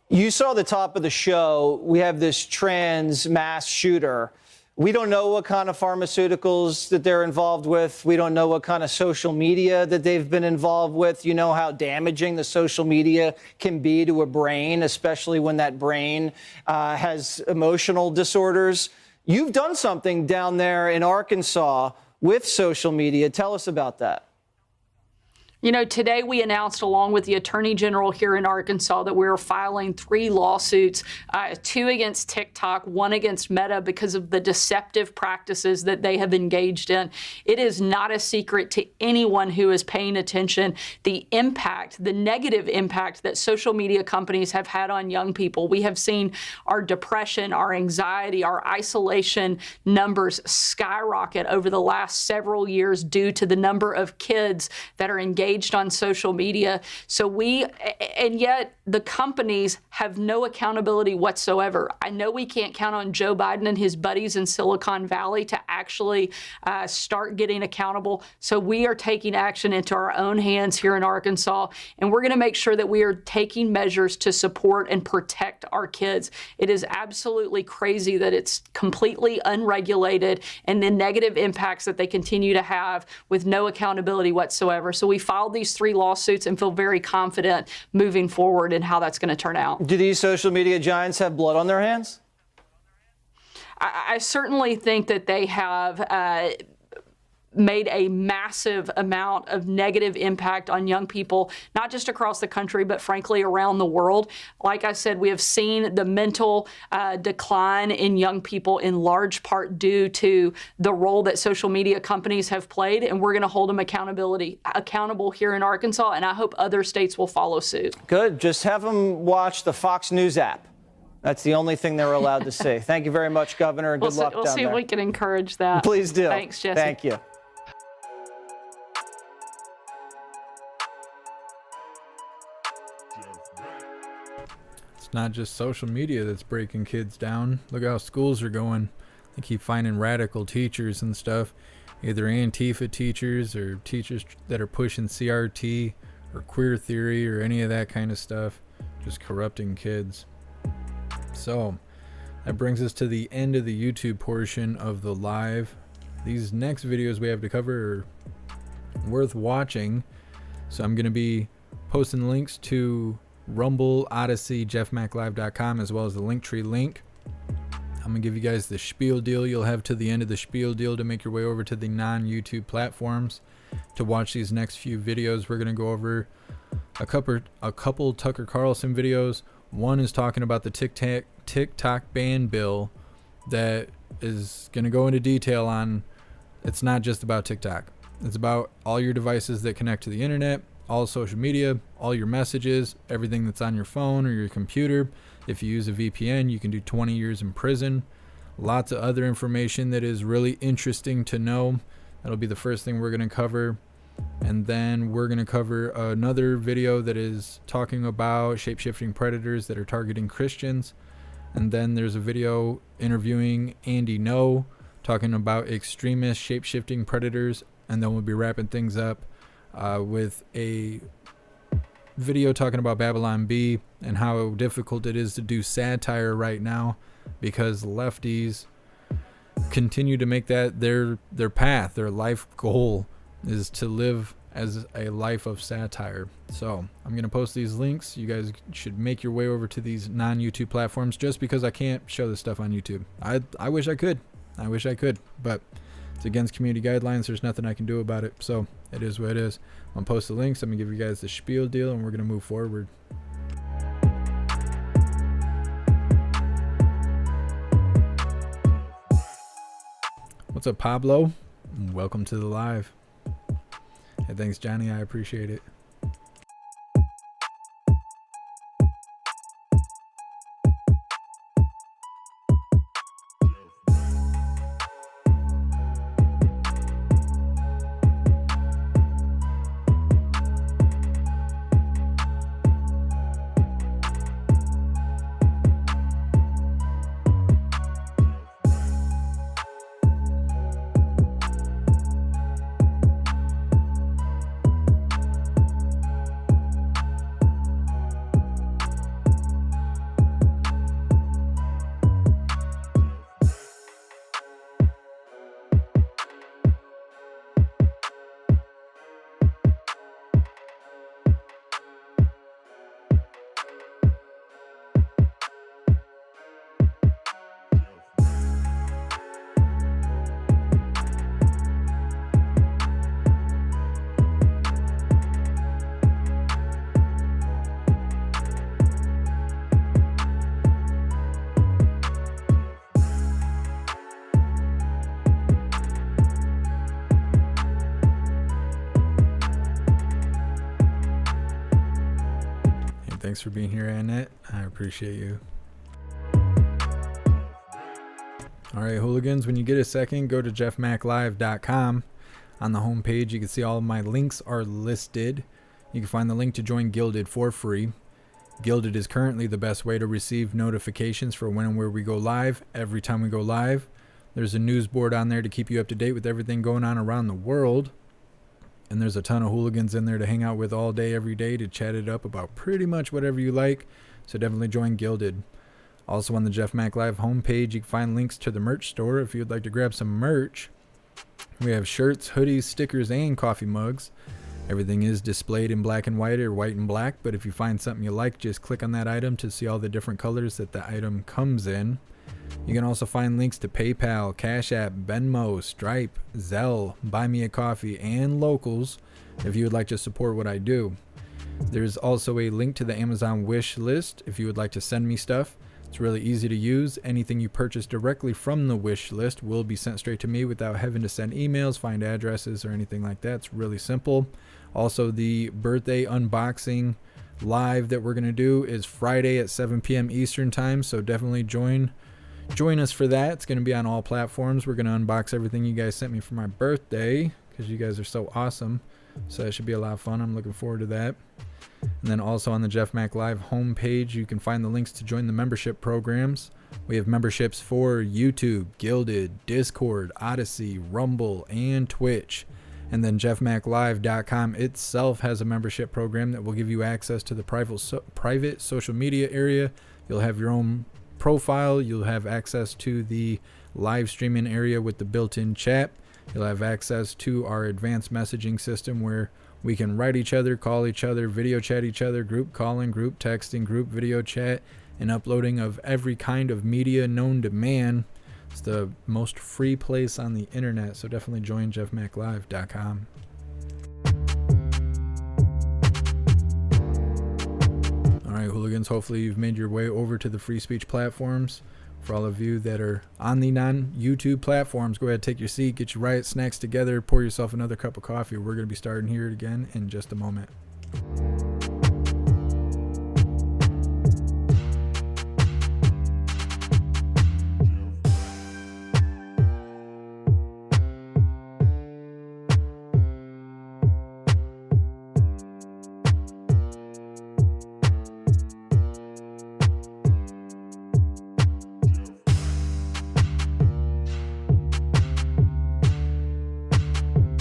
Speaker 8: You saw the top of the show. We have this trans mass shooter. We don't know what kind of pharmaceuticals that they're involved with. We don't know what kind of social media that they've been involved with. You know how damaging the social media can be to a brain, especially when that brain has emotional disorders. You've done something down there in Arkansas with social media. Tell us about that.
Speaker 13: Today we announced, along with the Attorney General here in Arkansas, that we are filing 3 lawsuits, 2 against TikTok, 1 against Meta, because of the deceptive practices that they have engaged in. It is not a secret to anyone who is paying attention the impact, the negative impact that social media companies have had on young people. We have seen our depression, our anxiety, our isolation numbers skyrocket over the last several years due to the number of kids that are engaged on social media. And yet the companies have no accountability whatsoever. I know we can't count on Joe Biden and his buddies in Silicon Valley to actually start getting accountable. So we are taking action into our own hands here in Arkansas, and we're going to make sure that we are taking measures to support and protect our kids. It is absolutely crazy that it's completely unregulated and the negative impacts that they continue to have with no accountability whatsoever. So we filed these 3 lawsuits and feel very confident moving forward in how that's going to turn out.
Speaker 8: Do these social media giants have blood on their hands?
Speaker 13: I certainly think that they have made a massive amount of negative impact on young people, not just across the country, but frankly around the world. Like I said, we have seen the mental decline in young people in large part due to the role that social media companies have played, and we're going to hold them accountable here in Arkansas, and I hope other states will follow suit.
Speaker 8: Good. Just have them watch the Fox News app. That's the only thing they're allowed to see. Thank you very much, Governor, and good luck down there.
Speaker 13: We'll see if we can encourage that.
Speaker 8: Please do.
Speaker 13: Thanks, Jesse.
Speaker 8: Thank you.
Speaker 1: It's not just social media that's breaking kids down. Look how schools are going. They keep finding radical teachers and stuff, either Antifa teachers or teachers that are pushing CRT or queer theory or any of that kind of stuff, just corrupting kids. So that brings us to the end of the YouTube portion of the live. these next videos we have to cover are worth watching. So I'm going to be posting links to Rumble, Odyssey, JeffMacLive.com, as well as the Linktree link. I'm going to give you guys the spiel deal you'll have to the end of the spiel deal to make your way over to the non-YouTube platforms to watch these next few videos. We're going to go over a couple Tucker Carlson videos. One is talking about the TikTok ban bill that is going to go into detail on. It's not just about TikTok. It's about all your devices that connect to the internet, all social media, all your messages, everything that's on your phone or your computer. If you use a VPN, you can do 20 years in prison. Lots of other information that is really interesting to know. That'll be the first thing we're going to cover. And then we're going to cover another video that is talking about shape-shifting predators that are targeting Christians. And then there's a video interviewing Andy Ngo, talking about extremist shape-shifting predators. And then we'll be wrapping things up with a video talking about Babylon Bee and how difficult it is to do satire right now because lefties continue to make that their path, their life goal is to live as a life of satire. So I'm going to post these links. You guys should make your way over to these non-YouTube platforms just because I can't show this stuff on YouTube. I wish I could. But it's against community guidelines. There's nothing I can do about it. So it is what it is. I'm going to post the links. I'm going to give you guys the spiel deal and we're going to move forward. What's up, Pablo? Welcome to the live. Hey, thanks, Johnny. I appreciate it. Thanks for being here, Annette. I appreciate you. All right, hooligans, when you get a second, go to JeffMacLive.com. On the homepage, you can see all of my links are listed. You can find the link to join Gilded for free. Gilded is currently the best way to receive notifications for when and where we go live. Every time we go live, there's a news board on there to keep you up to date with everything going on around the world. And there's a ton of hooligans in there to hang out with all day, every day, to chat it up about pretty much whatever you like. So definitely join Gilded. Also on the JeffMAC Live homepage, you can find links to the merch store if you'd like to grab some merch. We have shirts, hoodies, stickers, and coffee mugs. Everything is displayed in black and white or white and black, but if you find something you like, just click on that item to see all the different colors that the item comes in. You can also find links to PayPal, Cash App, Venmo, Stripe, Zelle, Buy Me a Coffee, and Locals if you would like to support what I do. There's also a link to the Amazon wish list if you would like to send me stuff. It's really easy to use. Anything you purchase directly from the wish list will be sent straight to me without having to send emails, find addresses, or anything like that. It's really simple. Also, the birthday unboxing live that we're going to do is Friday at 7 p.m. Eastern time, so definitely join us for that. It's going to be on all platforms. We're going to unbox everything you guys sent me for my birthday because you guys are so awesome. So it should be a lot of fun. I'm looking forward to that. And then also on the JeffMAC Live homepage, you can find the links to join the membership programs. We have memberships for YouTube, Gilded, Discord, Odyssey, Rumble, and Twitch. And then JeffMacLive.com itself has a membership program that will give you access to the private social media area. You'll have your own profile. You'll have access to the live streaming area with the built-in chat. You'll have access to our advanced messaging system where we can write each other, call each other, video chat each other, group calling, group texting, group video chat, and uploading of every kind of media known to man. It's the most free place on the internet, so definitely join JeffMacLive.com. All right, hooligans, hopefully you've made your way over to the free speech platforms. For all of you that are on the non-YouTube platforms, go ahead, take your seat, get your riot snacks together, pour yourself another cup of coffee. We're going to be starting here again in just a moment.